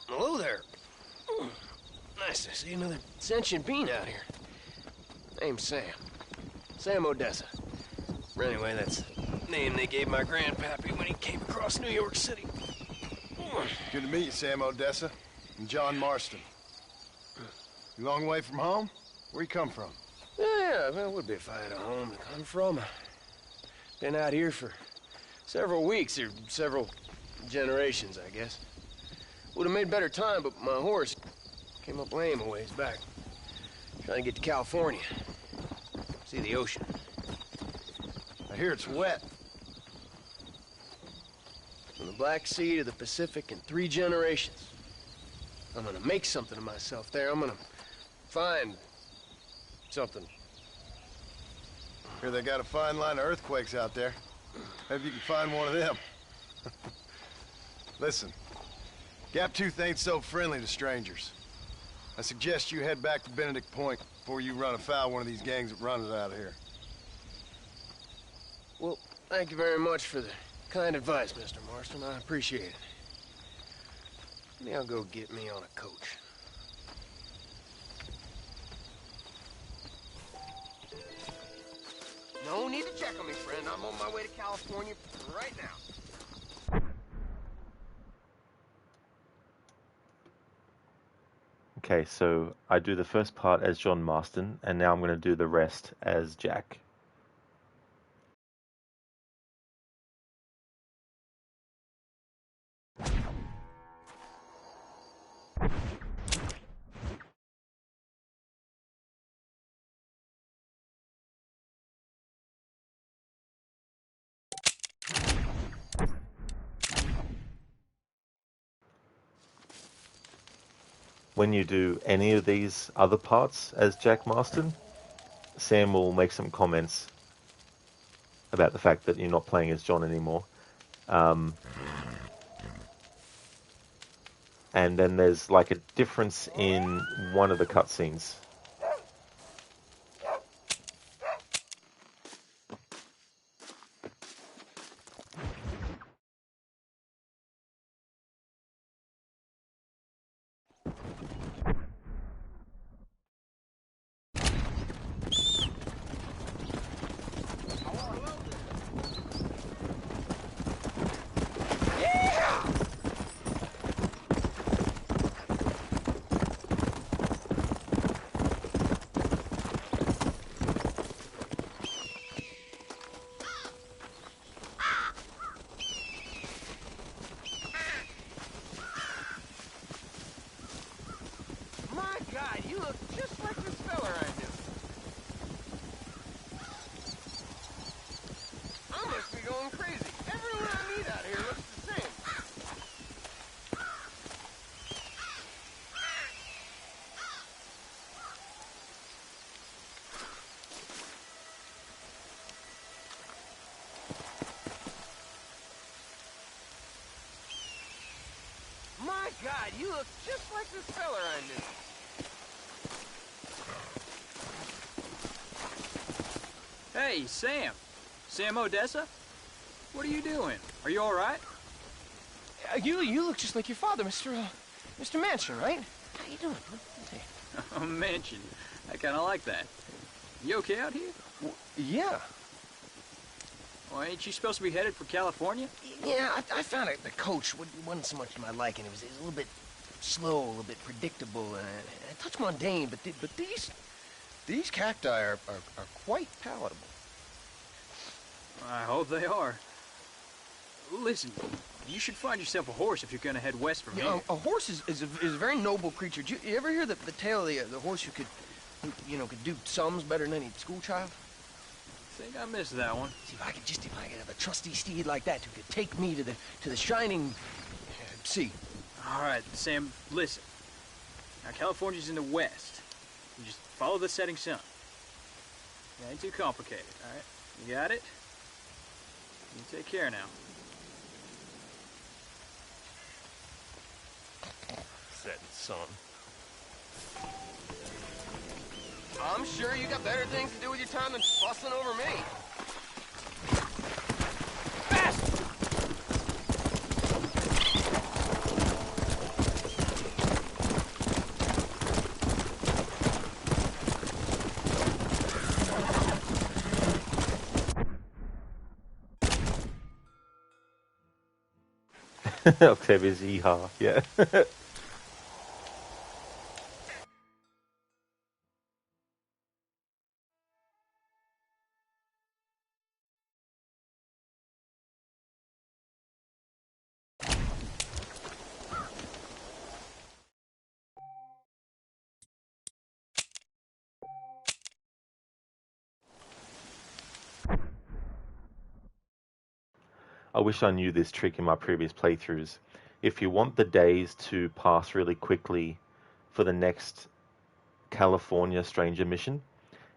Hello there. Nice to see another sentient being out here. Name's Sam. Sam Odessa. Anyway, that's the name they gave my grandpappy when he came across New York City. Good to meet you, Sam Odessa. I'm John Marston. You long way from home? Where you come from? Yeah, well, it would be if I had a home to come from. Been out here for several weeks, or several generations, I guess. Would have made better time, but my horse came up lame a ways back. Trying to get to California. See the ocean. I hear it's wet. From the Black Sea to the Pacific in 3 generations. I'm gonna make something of myself there. I'm gonna find something. Hear they got a fine line of earthquakes out there. Maybe you can find one of them. Listen, Gaptooth ain't so friendly to strangers. I suggest you head back to Benedict Point before you run afoul one of these gangs that runs out of here. Well, thank you very much for the kind advice, Mr. Marston. I appreciate it. Maybe I'll go get me on a coach. No need to check on me, friend. I'm on my way to California right now. Okay, so I do the first part as John Marston, and now I'm going to do the rest as Jack. When you do any of these other parts as Jack Marston, Sam will make some comments about the fact that you're not playing as John anymore. And then there's like a difference in one of the cutscenes. My God, you look just like this fella I knew. I must be going crazy. Everyone I meet out here looks the same. My God, you look just like this fella I knew. Hey, Sam. Sam Odessa? What are you doing? Are you all right? You look just like your father, Mr. Manston, right? How you doing? Hey. A mansion. I kind of like that. You okay out here? Yeah. Well, ain't you supposed to be headed for California? Yeah, I found the coach wasn't so much to my liking. It was a little bit slow, a little bit predictable, a touch mundane. But these cacti are quite palatable. I hope they are. Listen, you should find yourself a horse if you're going to head west from here. A horse is a very noble creature. Did you ever hear the tale of the horse who could do sums better than any school child? I think I missed that one. See, if I could have a trusty steed like that who could take me to the shining sea. All right, Sam, listen. Now, California's in the west. You just follow the setting sun. It ain't too complicated, all right? You got it? You take care now. Setting sun. I'm sure you got better things to do with your time than fussing over me. Fast! Octavia's yeehaw, yeah. I wish I knew this trick in my previous playthroughs. If you want the days to pass really quickly for the next California Stranger mission,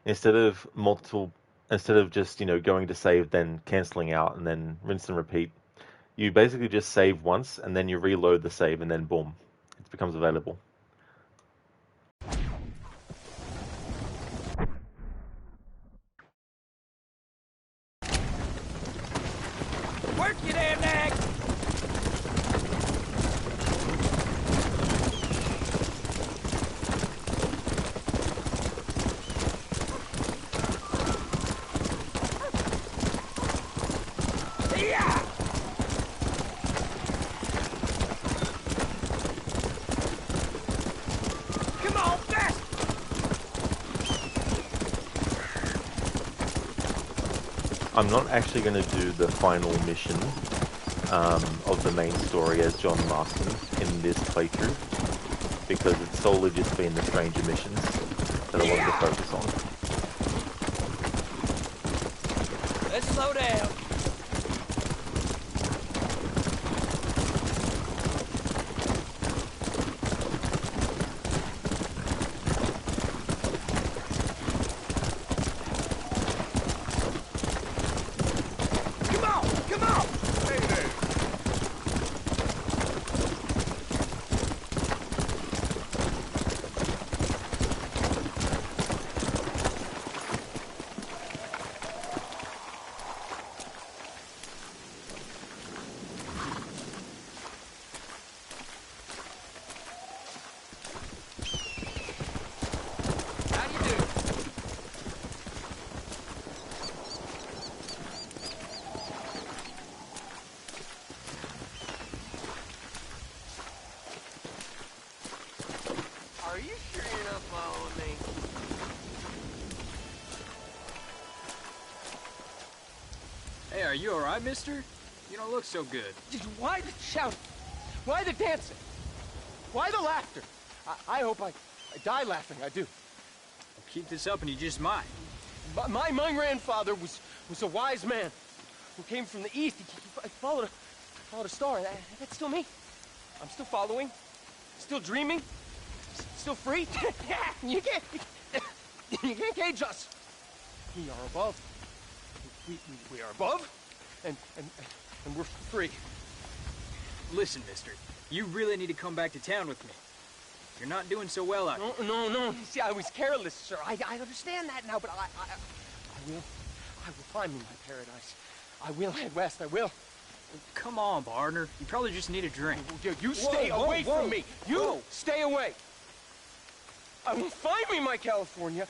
instead of just, going to save, then canceling out, and then rinse and repeat, you basically just save once, and then you reload the save, and then boom, it becomes available. Work you there, Mac! Yeah! Come on, fast! I'm not actually going to do the final mission of the main story as John Marston in this playthrough, because it's solely just been the Stranger missions that I wanted to focus on. Let's slow down. Come on! Come on! Hey there. How you do? Are you sure you're not following me? Hey, are you alright, mister? You don't look so good. Why the shouting? Why the dancing? Why the laughter? I hope I die laughing, I do. Keep this up and you just might. My grandfather was a wise man who came from the east. He followed a star. That's still me. I'm still following, still dreaming, still free. you can't cage us. We are above. We are above, and we're free. Listen, mister, you really need to come back to town with me. You're not doing so well out here. No. See, I was careless, sir. I understand that now, but I will find me my paradise. I will head west. I will. Come on, partner. You probably just need a drink. You stay away from me. You stay away. I will find me my California.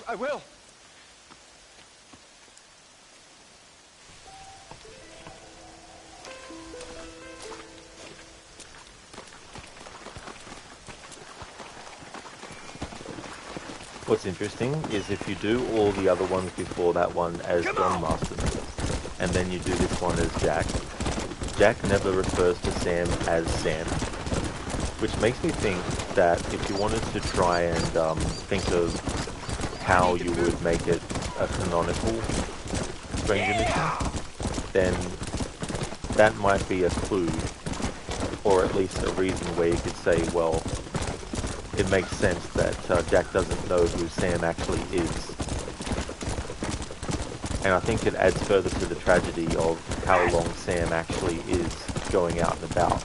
I will. What's interesting is if you do all the other ones before that one as John Marston, and then you do this one as Jack, Jack never refers to Sam as Sam, which makes me think that if you wanted to try and think of how you would make it a canonical Stranger mission, then that might be a clue, or at least a reason where you could say, well, it makes sense that Jack doesn't know who Sam actually is. And I think it adds further to the tragedy of how long Sam actually is going out and about.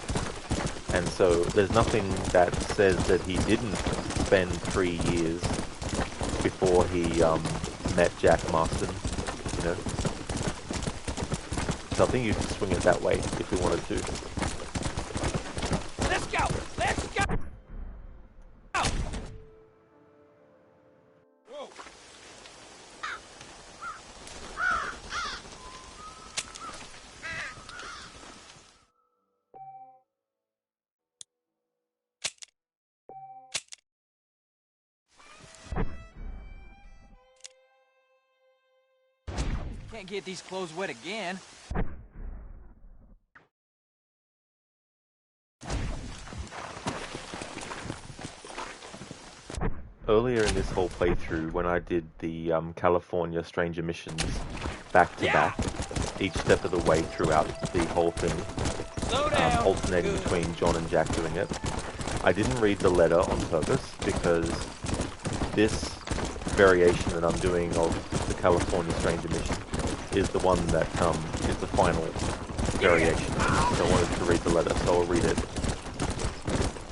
And so there's nothing that says that he didn't spend 3 years before he met Jack Marston, you know. So I think you can swing it that way if you wanted to. Let's go! Let's go! Can't get these clothes wet again. Earlier in this whole playthrough, when I did the California Stranger missions, back to back, each step of the way throughout the whole thing, alternating between John and Jack doing it. I didn't read the letter on purpose because this variation that I'm doing of the California Stranger mission is the one that is the final variation. So I wanted to read the letter, so I'll read it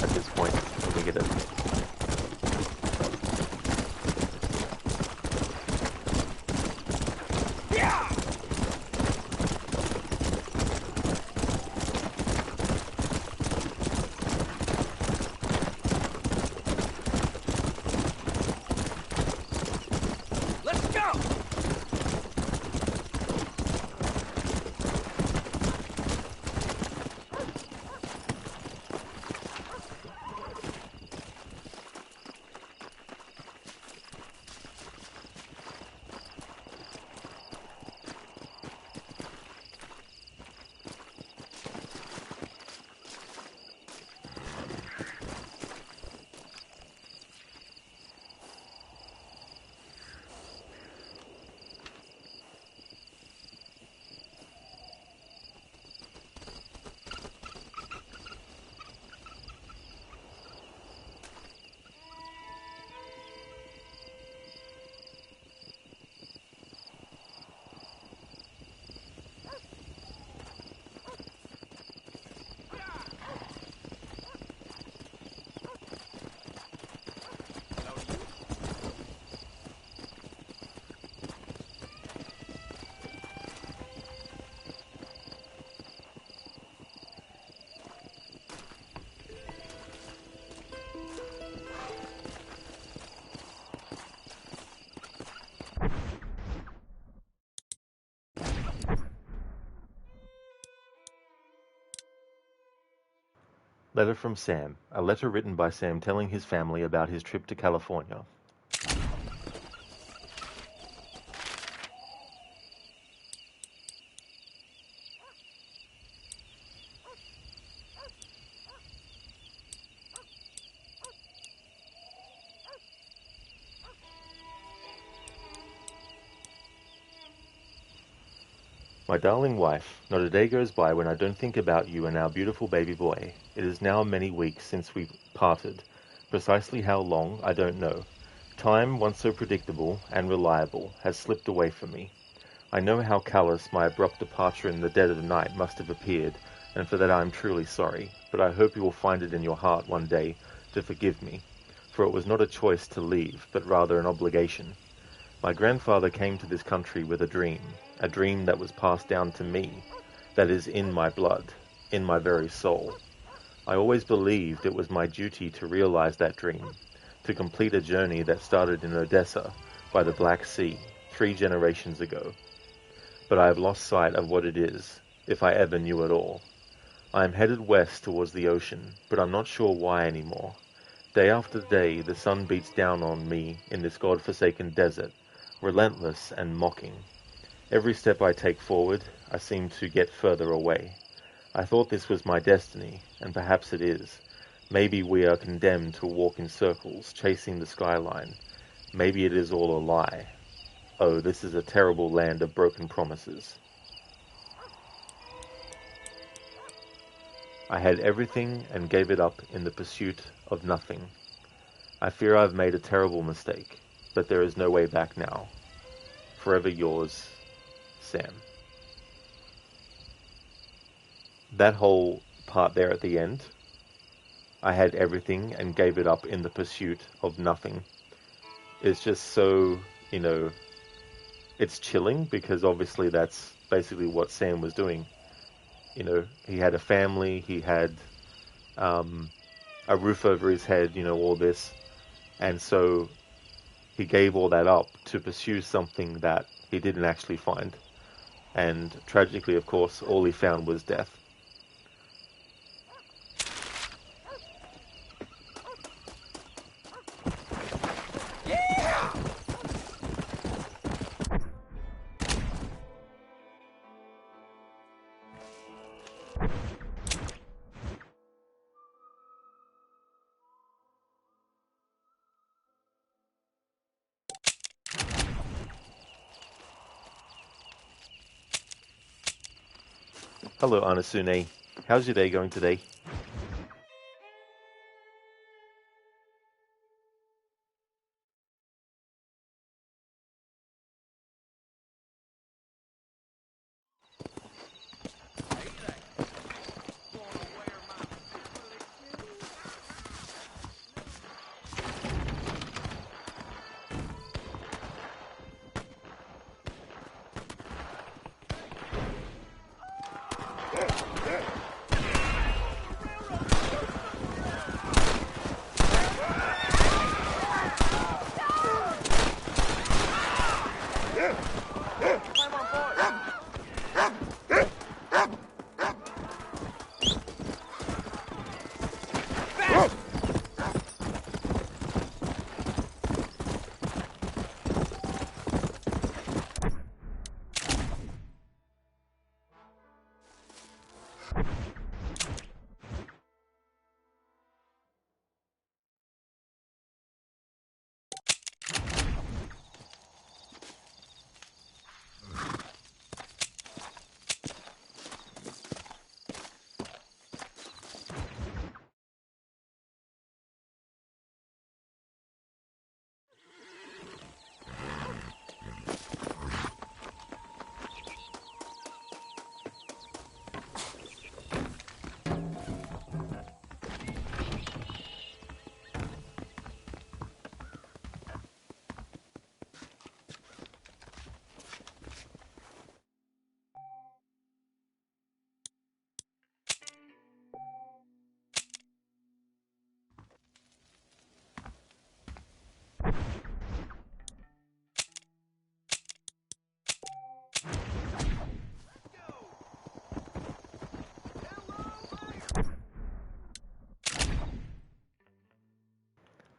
at this point when we get it. Letter from Sam. A letter written by Sam telling his family about his trip to California. My darling wife, not a day goes by when I don't think about you and our beautiful baby boy. It is now many weeks since we parted. Precisely how long, I don't know. Time, once so predictable and reliable, has slipped away from me. I know how callous my abrupt departure in the dead of the night must have appeared, and for that I am truly sorry, but I hope you will find it in your heart one day to forgive me, for it was not a choice to leave, but rather an obligation. My grandfather came to this country with a dream that was passed down to me, that is in my blood, in my very soul. I always believed it was my duty to realize that dream, to complete a journey that started in Odessa by the Black Sea 3 generations ago. But I have lost sight of what it is, if I ever knew at all. I am headed west towards the ocean, but I'm not sure why anymore. Day after day, the sun beats down on me in this God-forsaken desert, relentless and mocking. Every step I take forward, I seem to get further away. I thought this was my destiny, and perhaps it is. Maybe we are condemned to walk in circles, chasing the skyline. Maybe it is all a lie. Oh, this is a terrible land of broken promises. I had everything and gave it up in the pursuit of nothing. I fear I've made a terrible mistake, but there is no way back now. Forever yours, Sam. That whole part there at the end, I had everything and gave it up in the pursuit of nothing, is just so, it's chilling because obviously that's basically what Sam was doing. He had a family, he had a roof over his head, all this. And so he gave all that up to pursue something that he didn't actually find. And tragically, of course, all he found was death. Hello, Anasune. How's your day going today?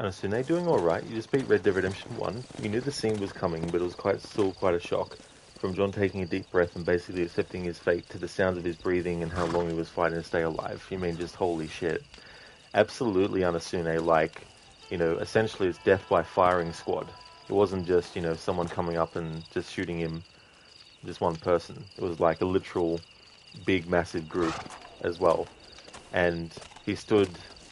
Anasune, doing alright. You just beat Red Dead Redemption 1. You knew the scene was coming, but it was still quite a shock. From John taking a deep breath and basically accepting his fate to the sounds of his breathing and how long he was fighting to stay alive. You mean just holy shit. Absolutely, Anasune, like, essentially it's death by firing squad. It wasn't just, someone coming up and just shooting him, just one person. It was like a literal big, massive group as well. And he stood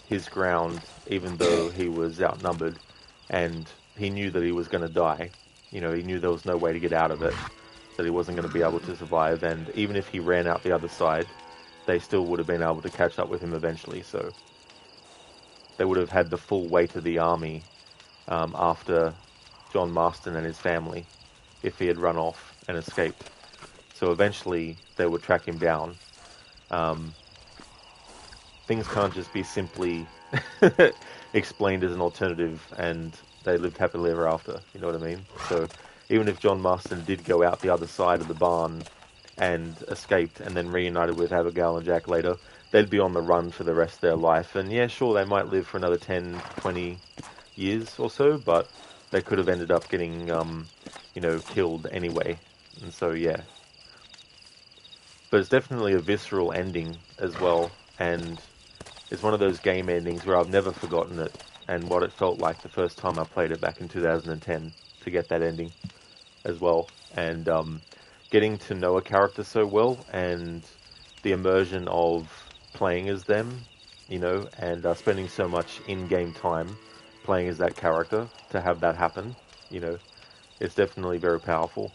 his ground even though he was outnumbered, and he knew that he was going to die. He knew there was no way to get out of it, that he wasn't going to be able to survive, and even if he ran out the other side, they still would have been able to catch up with him eventually, so they would have had the full weight of the army after John Marston and his family if he had run off and escaped. So eventually they would track him down. Um, things can't just be simply explained as an alternative and they lived happily ever after, you know what I mean? So even if John Marston did go out the other side of the barn and escaped and then reunited with Abigail and Jack later, they'd be on the run for the rest of their life. And yeah, sure, they might live for another 10, 20 years or so, but they could have ended up getting, killed anyway. And so, yeah. But it's definitely a visceral ending as well, and it's one of those game endings where I've never forgotten it and what it felt like the first time I played it back in 2010 to get that ending as well. And getting to know a character so well and the immersion of playing as them, and spending so much in-game time playing as that character to have that happen, it's definitely very powerful.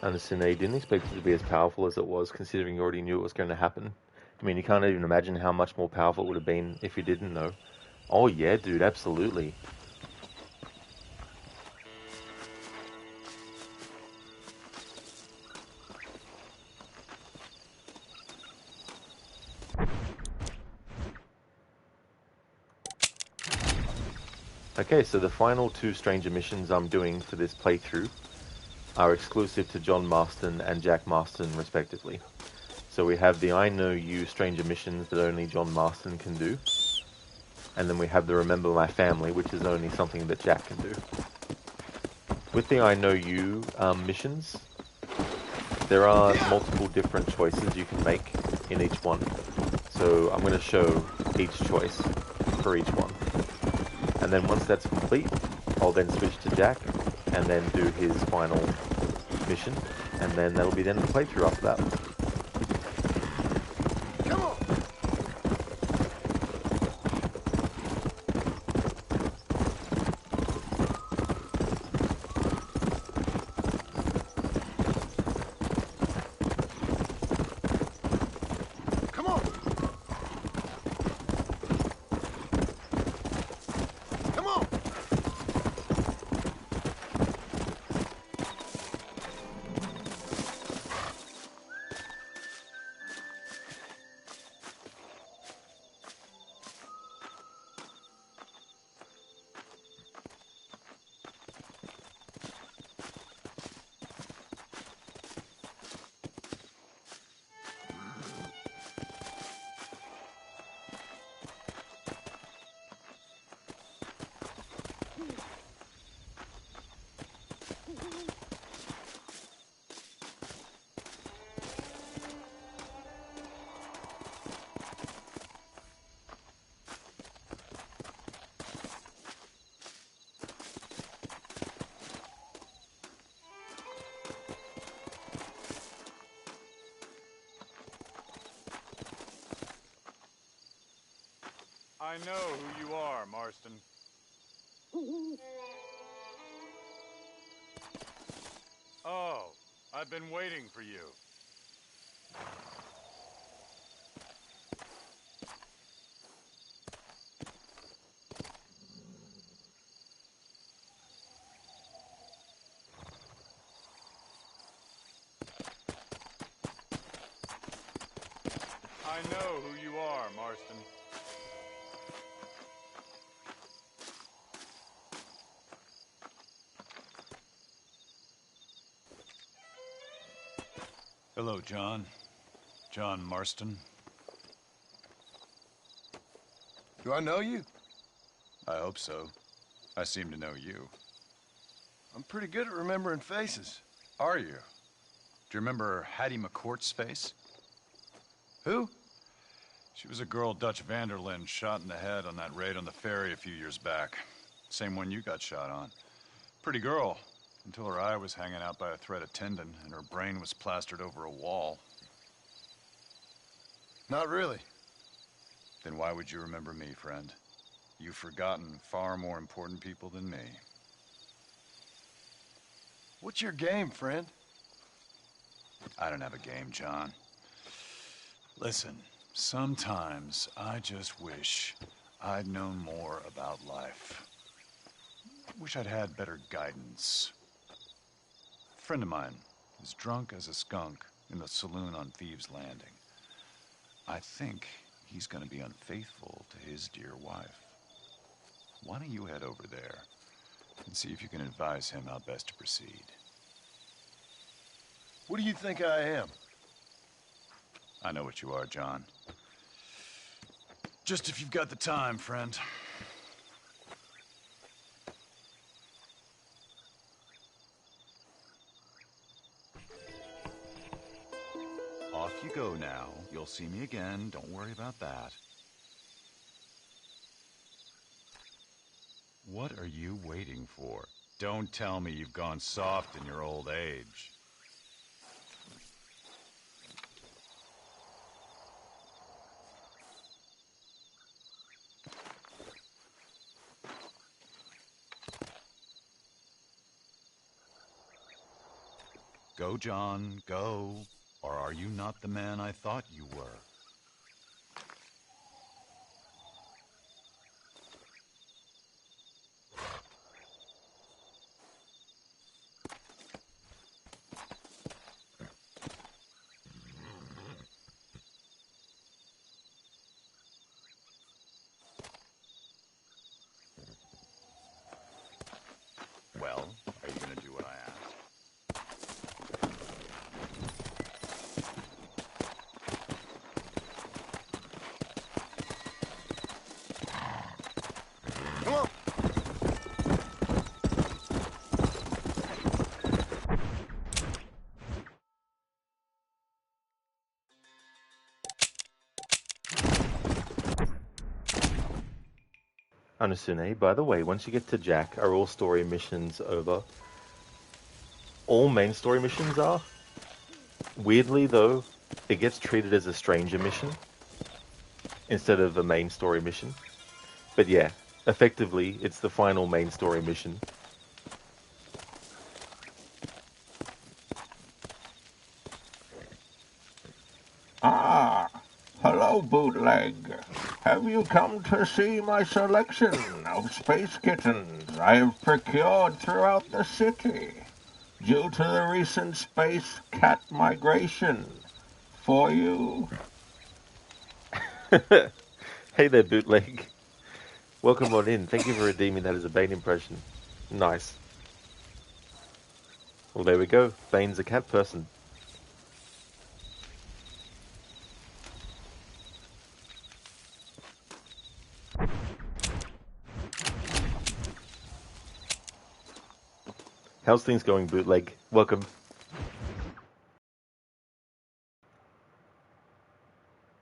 understand that he didn't expect it to be as powerful as it was, considering he already knew it was going to happen. I mean, you can't even imagine how much more powerful it would have been if he didn't know. Oh yeah, dude, absolutely. Okay, so the final two stranger missions I'm doing for this playthrough are exclusive to John Marston and Jack Marston, respectively. So we have the I Know You stranger missions that only John Marston can do. And then we have the Remember My Family, which is only something that Jack can do. With the I Know You missions, there are multiple different choices you can make in each one. So I'm going to show each choice for each one. And then once that's complete, I'll then switch to Jack and then do his final mission. And then that'll be the end of the playthrough after that. Come on! Come on! Come on! I know who you are, Marston. Oh, I've been waiting for you. I know who you are, Marston. Hello, John. John Marston. Do I know you? I hope so. I seem to know you. I'm pretty good at remembering faces. Are you? Do you remember Hattie McCourt's face? Who? She was a girl Dutch Vanderlyn shot in the head on that raid on the ferry a few years back. Same one you got shot on. Pretty girl, until her eye was hanging out by a thread of tendon and her brain was plastered over a wall. Not really. Then why would you remember me, friend? You've forgotten far more important people than me. What's your game, friend? I don't have a game, John. Listen, sometimes I just wish I'd known more about life. Wish I'd had better guidance. A friend of mine is drunk as a skunk in the saloon on Thieves' Landing. I think he's going to be unfaithful to his dear wife. Why don't you head over there and see if you can advise him how best to proceed? What do you think I am? I know what you are, John. Just if you've got the time, friend. Off you go now. You'll see me again. Don't worry about that. What are you waiting for? Don't tell me you've gone soft in your old age. Go, John, go. Or are you not the man I thought you were? Well, are you gonna do what I asked? Come on. Anasune, by the way, once you get to Jack, are all story missions over? All main story missions are. Weirdly, though, it gets treated as a stranger mission instead of a main story mission. But yeah, effectively, it's the final main story mission. Ah, hello, bootleg. Have you come to see my selection of space kittens I have procured throughout the city due to the recent space cat migration? For you? Hey there, bootleg. Welcome on in. Thank you for redeeming that as a Bane impression. Nice. Well, there we go. Bane's a cat person. How's things going, bootleg? Welcome.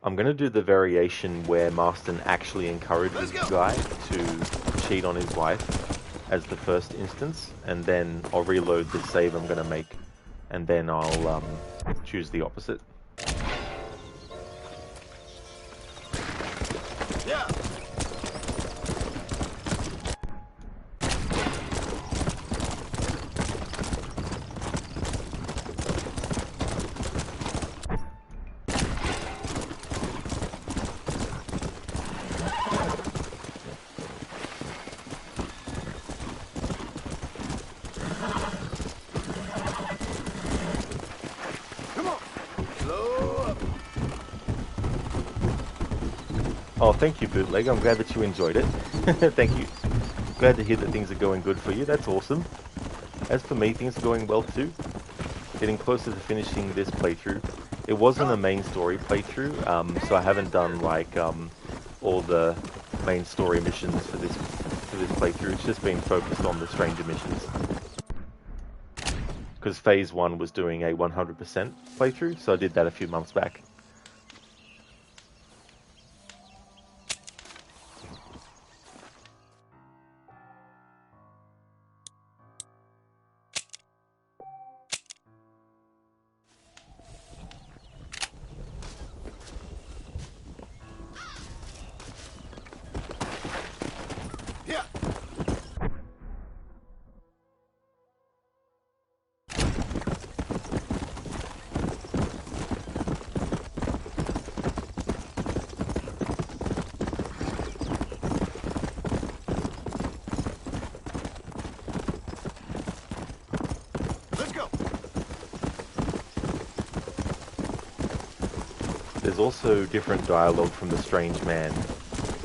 I'm going to do the variation where Marston actually encourages the guy to cheat on his wife as the first instance, and then I'll reload the save I'm going to make, and then I'll choose the opposite. Yeah. Oh, thank you, bootleg. I'm glad that you enjoyed it. Thank you. Glad to hear that things are going good for you. That's awesome. As for me, things are going well too. Getting closer to finishing this playthrough. It wasn't a main story playthrough, so I haven't done like all the main story missions for this playthrough. It's just been focused on the stranger missions. Because Phase 1 was doing a 100% playthrough, so I did that a few months back. There's also different dialogue from the strange man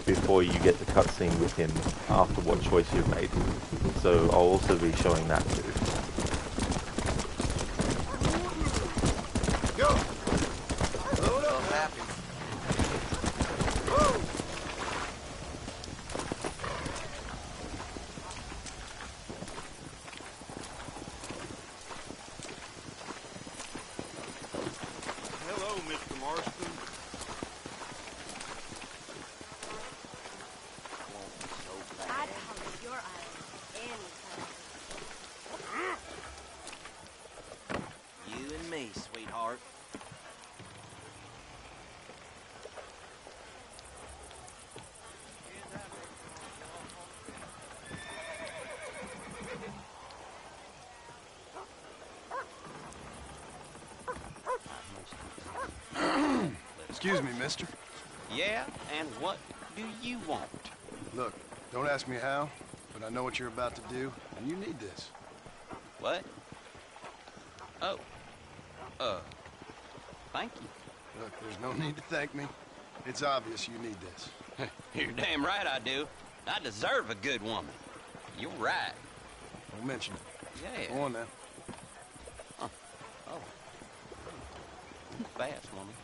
before you get the cutscene with him after what choice you've made. So I'll also be showing that too. Go! Load up, happy. Whoa! Hello, Mr. Marston. I'd come to your island anytime. Excuse me, mister. Yeah, and what do you want? Look, don't ask me how, but I know what you're about to do, and you need this. What? Oh. Thank you. Look, there's no need to thank me. It's obvious you need this. You're damn right I do. I deserve a good woman. You're right. Don't mention it. Yeah. Go on now. Huh. Oh. Fast, woman.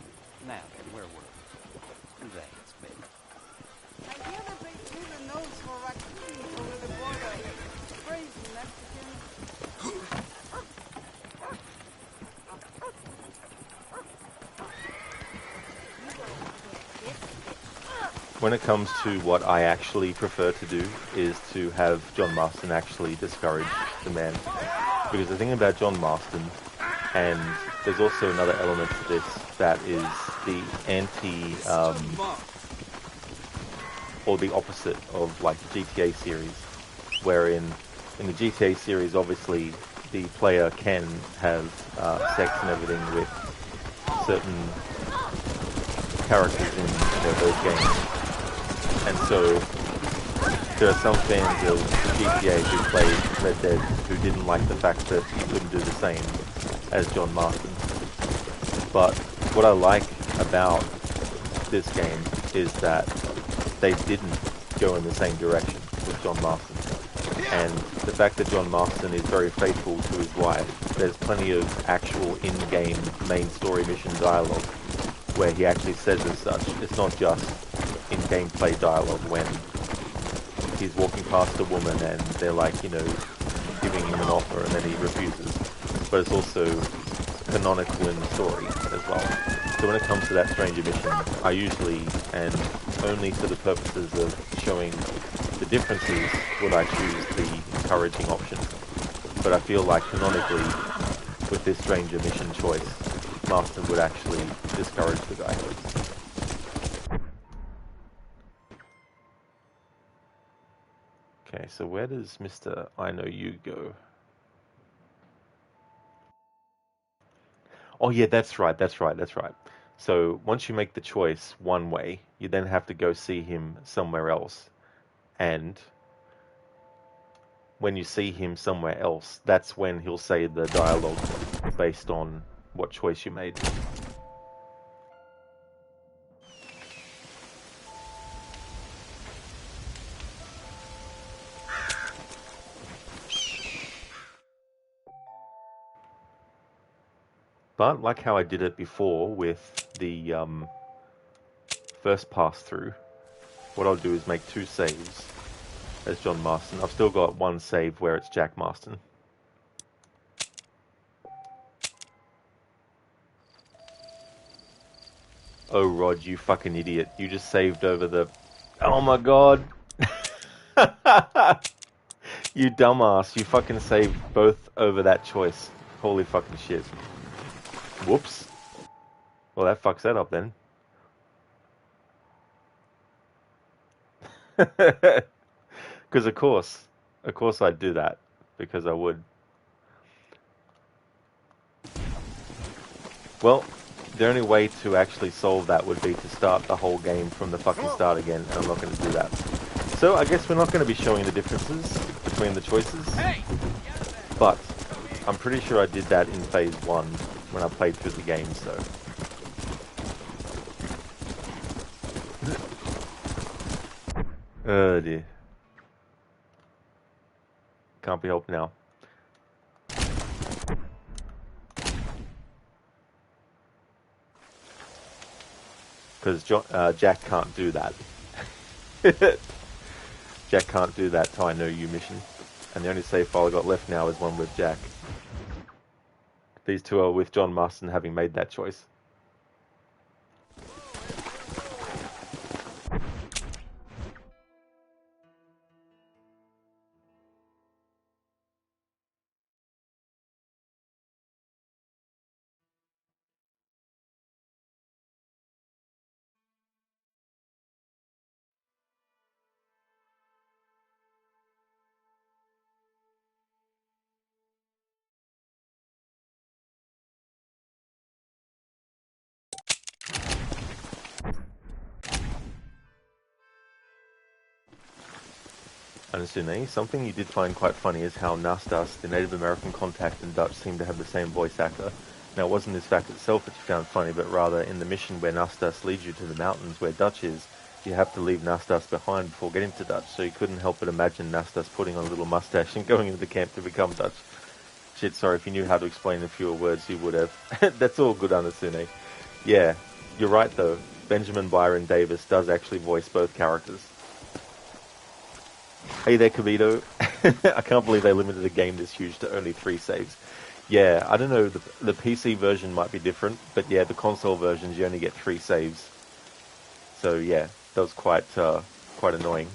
Now then, where were we? That's better. I hear that they do the nose for raccoons over the border. Crazy Mexicans. When it comes to what I actually prefer to do is to have John Marston actually discourage the man. Because the thing about John Marston, and there's also another element to this, that is the or the opposite of like the GTA series, wherein in the GTA series obviously the player can have sex and everything with certain characters in those games. And so there are some fans of GTA who played Red Dead who didn't like the fact that you couldn't do the same as John Marston. But what I like about this game is that they didn't go in the same direction with John Marston. And the fact that John Marston is very faithful to his wife, there's plenty of actual in-game main story mission dialogue where he actually says as such. It's not just in gameplay dialogue when he's walking past a woman and they're like, giving him an offer and then he refuses. But it's also canonical in the story as well. So when it comes to that stranger mission, I usually, and only for the purposes of showing the differences, would I choose the encouraging option. But I feel like canonically, with this stranger mission choice, Marston would actually discourage the guy. Okay, so where does Mr. I Know You go? Oh yeah, that's right. So once you make the choice one way, you then have to go see him somewhere else. And when you see him somewhere else, that's when he'll say the dialogue based on what choice you made. But like how I did it before with the first pass through, what I'll do is make 2 saves as John Marston. I've still got 1 save where it's Jack Marston. Oh Rod, you fucking idiot. You just saved over the... Oh my god! You dumbass, you fucking saved both over that choice. Holy fucking shit. Whoops. Well, that fucks that up then. Because of course I'd do that. Because I would. Well, the only way to actually solve that would be to start the whole game from the fucking start again, and I'm not going to do that. So I guess we're not going to be showing the differences between the choices. But I'm pretty sure I did that in phase 1 when I played through the game, so... Oh dear. Can't be helped now. Because Jack can't do that. Jack can't do that till I Know You mission. And the only save file I got left now is one with Jack. These 2 are with John Marston having made that choice. Anasune, something you did find quite funny is how Nastas, the Native American contact, and Dutch seem to have the same voice actor. Now, it wasn't this fact itself that you found funny, but rather in the mission where Nastas leads you to the mountains where Dutch is, you have to leave Nastas behind before getting to Dutch, so you couldn't help but imagine Nastas putting on a little mustache and going into the camp to become Dutch. Shit, sorry, if you knew how to explain in fewer words, you would have. That's all good, Anasune. Yeah, you're right though. Benjamin Byron Davis does actually voice both characters. Hey there, Kavito. I can't believe they limited a game this huge to only 3 saves. Yeah, I don't know, the PC version might be different, but yeah, the console versions, you only get 3 saves. So yeah, that was quite annoying.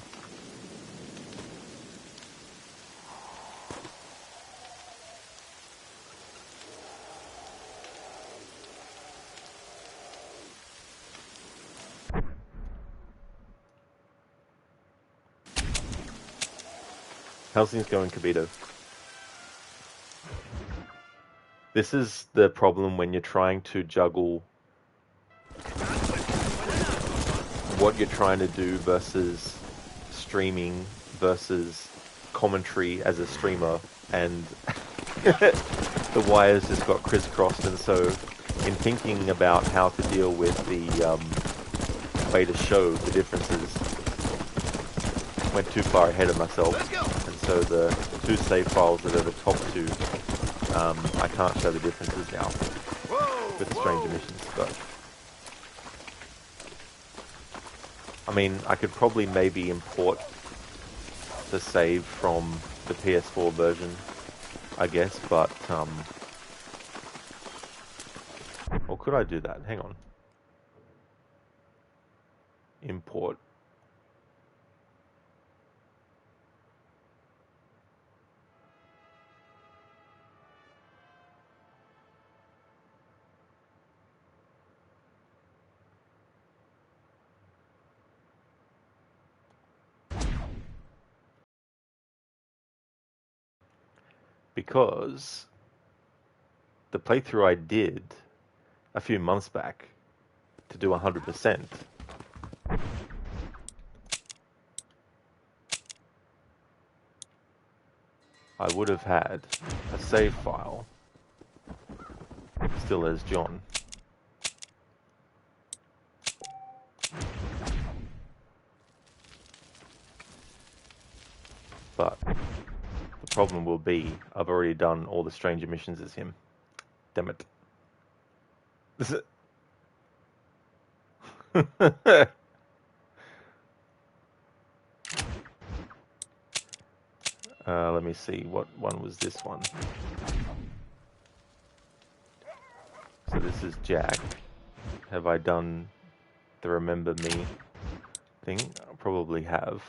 How's things going, Kibito? This is the problem when you're trying to juggle what you're trying to do versus streaming versus commentary as a streamer, and the wires just got crisscrossed, and so in thinking about how to deal with the way to show the differences, went too far ahead of myself, and so the 2 save files that are the top 2, I can't show the differences now with the Stranger missions, but I mean, I could probably maybe import the save from the PS4 version, I guess, but or could I do that? Hang on. Import. Because the playthrough I did a few months back to do 100%, I would have had a save file still as John. But the problem will be I've already done all the Stranger missions as him. Damn it. Let me see, what one was this one? So this is Jack. Have I done the Remember Me thing? I probably have.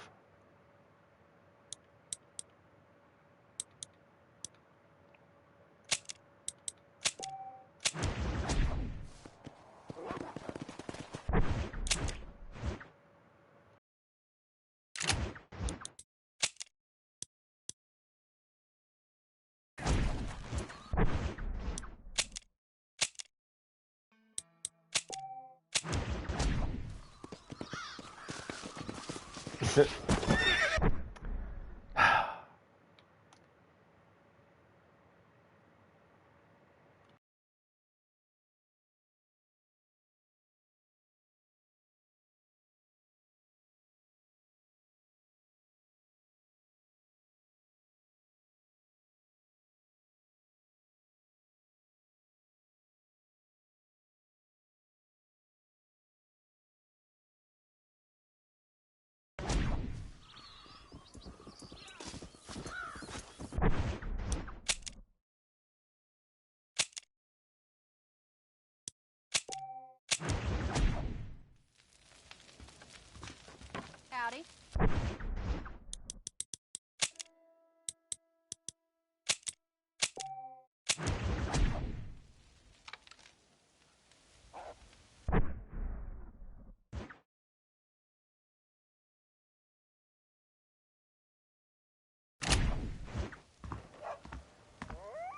Howdy.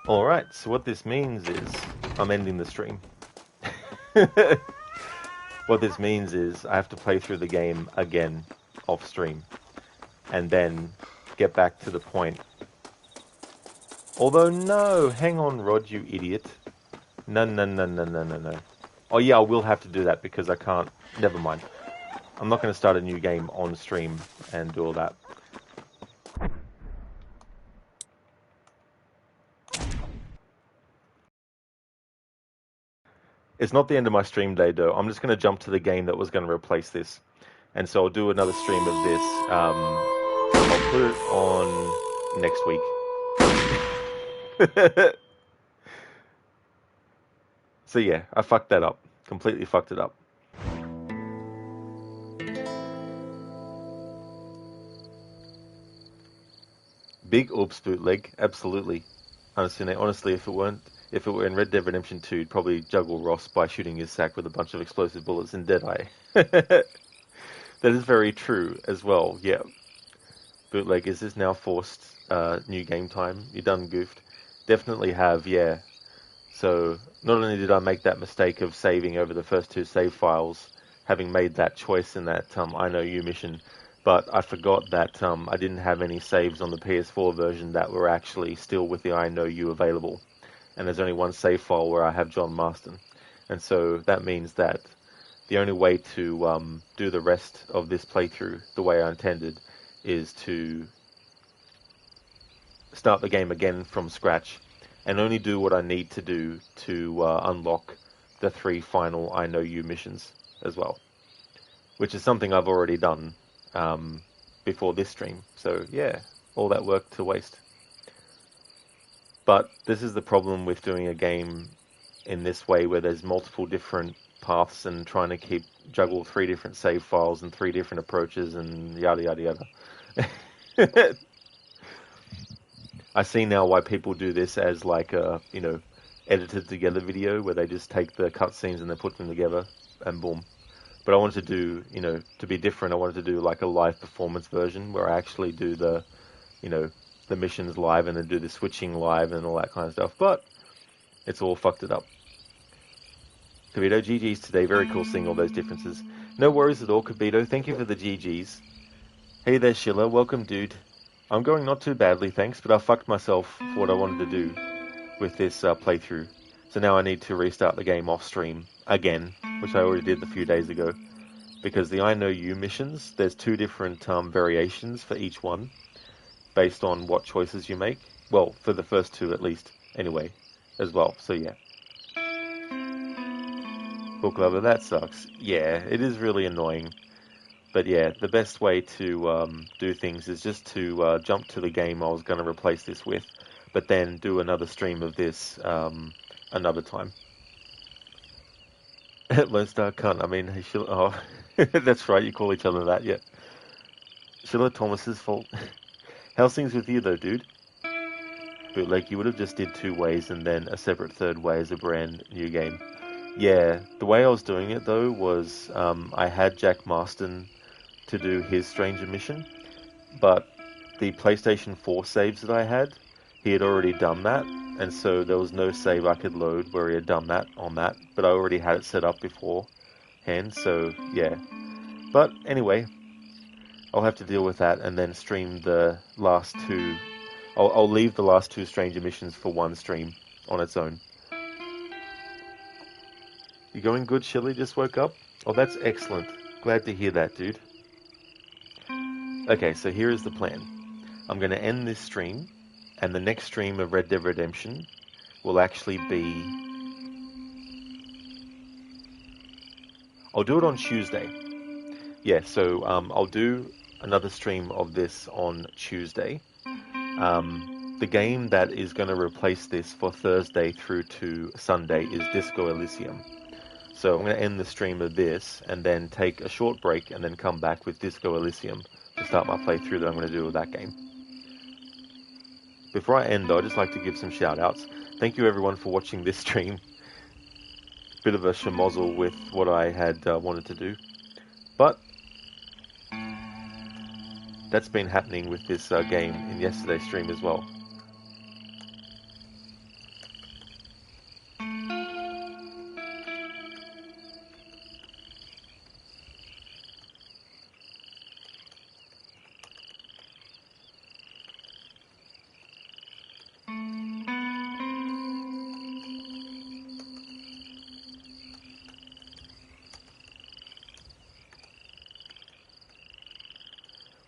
Alright, so what this means is I'm ending the stream. What this means is I have to play through the game again off stream. And then get back to the point. Although, no, hang on, Rod, you idiot. No. Oh yeah, I will have to do that because I can't. Never mind. I'm not going to start a new game on stream and do all that. It's not the end of my stream day, though. I'm just going to jump to the game that was going to replace this. And so I'll do another stream of this. I'll put it on next week. So yeah, I fucked that up. Completely fucked it up. Big oops bootleg, absolutely. Honestly, if it were in Red Dead Redemption 2, you'd probably juggle Ross by shooting his sack with a bunch of explosive bullets in Deadeye. That is very true as well, yeah. Bootleg, is this now forced new game time? You done goofed? Definitely have, yeah. So, not only did I make that mistake of saving over the first 2 save files, having made that choice in that I Know You mission, but I forgot that I didn't have any saves on the PS4 version that were actually still with the I Know You available. And there's only one save file where I have John Marston. And so that means that the only way to do the rest of this playthrough the way I intended is to start the game again from scratch and only do what I need to do to unlock the 3 final I Know You missions as well, which is something I've already done before this stream. So yeah, all that work to waste. But this is the problem with doing a game in this way, where there's multiple different paths and trying to juggle 3 different save files and 3 different approaches and yada yada yada. I see now why people do this as like a, edited together video where they just take the cutscenes and they put them together and boom. But I wanted to do, to be different. I wanted to do like a live performance version where I actually do the, the missions live and then do the switching live and all that kind of stuff. But it's all fucked it up. Kabito, GG's today. Very cool seeing all those differences. No worries at all, Kabito. Thank you for the GG's. Hey there, Schiller. Welcome, dude. I'm going not too badly, thanks, but I fucked myself for what I wanted to do with this playthrough. So now I need to restart the game off stream again, which I already did a few days ago. Because the I Know You missions, there's 2 different variations for each one, based on what choices you make. Well, for the first 2 at least, anyway, as well. So yeah. Book lover, that sucks. Yeah, it is really annoying. But yeah, the best way to do things is just to jump to the game I was going to replace this with, but then do another stream of this another time. Lone Star cunt. I mean, oh, that's right, you call each other that, yeah. Sheila Thomas's fault. How's things with you though, dude? Bootleg, you would have just did 2 ways and then a separate 3rd way as a brand new game. Yeah, the way I was doing it though was I had Jack Marston to do his Stranger mission, but the PlayStation 4 saves that I had, he had already done that, and so there was no save I could load where he had done that on that, but I already had it set up beforehand, so yeah. But anyway, I'll have to deal with that and then stream the last 2. I'll leave the last 2 Stranger missions for one stream on its own. You going good, Shilly? Just woke up? Oh, that's excellent. Glad to hear that, dude. Okay, so here is the plan. I'm going to end this stream, and the next stream of Red Dead Redemption will actually be... I'll do it on Tuesday. Yeah, so I'll do another stream of this on Tuesday. The game that is going to replace this for Thursday through to Sunday is Disco Elysium. So I'm going to end the stream of this, and then take a short break, and then come back with Disco Elysium to start my playthrough that I'm going to do with that game. Before I end though, I'd just like to give some shout outs. Thank you everyone for watching this stream. Bit of a schmozzle with what I had wanted to do. But that's been happening with this game in yesterday's stream as well.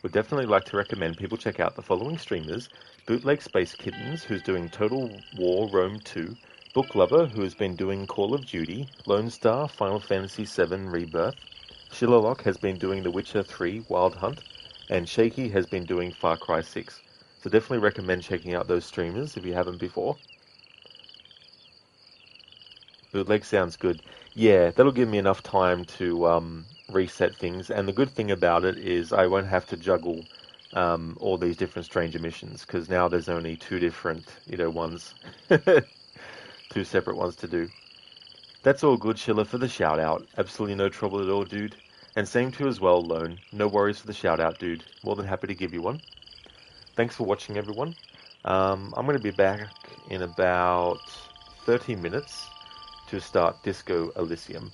would definitely like to recommend people check out the following streamers: Bootleg Space Kittens, who's doing Total War Rome 2, Book Lover, who has been doing Call of Duty, Lone Star, Final Fantasy VII Rebirth, Shillerlock has been doing The Witcher 3 Wild Hunt, and Shaky has been doing Far Cry 6. So definitely recommend checking out those streamers if you haven't before. Bootleg sounds good. Yeah, that'll give me enough time to reset things, and the good thing about it is I won't have to juggle all these different Stranger missions, because now there's only two different, ones. Two separate ones to do. That's all good, Schiller, for the shout-out. Absolutely no trouble at all, dude. And same to you as well, Lone. No worries for the shout-out, dude. More than happy to give you one. Thanks for watching, everyone. I'm going to be back in about 30 minutes to start Disco Elysium.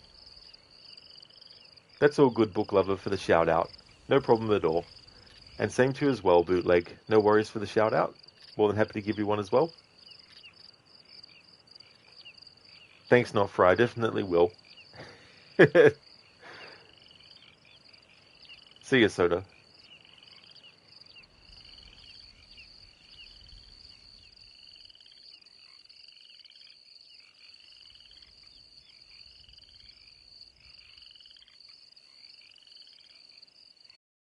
That's all good, Book Lover, for the shout-out. No problem at all. And same to you as well, Bootleg. No worries for the shout-out. More than happy to give you one as well. Thanks, Not Fry. I definitely will. See ya, Soda.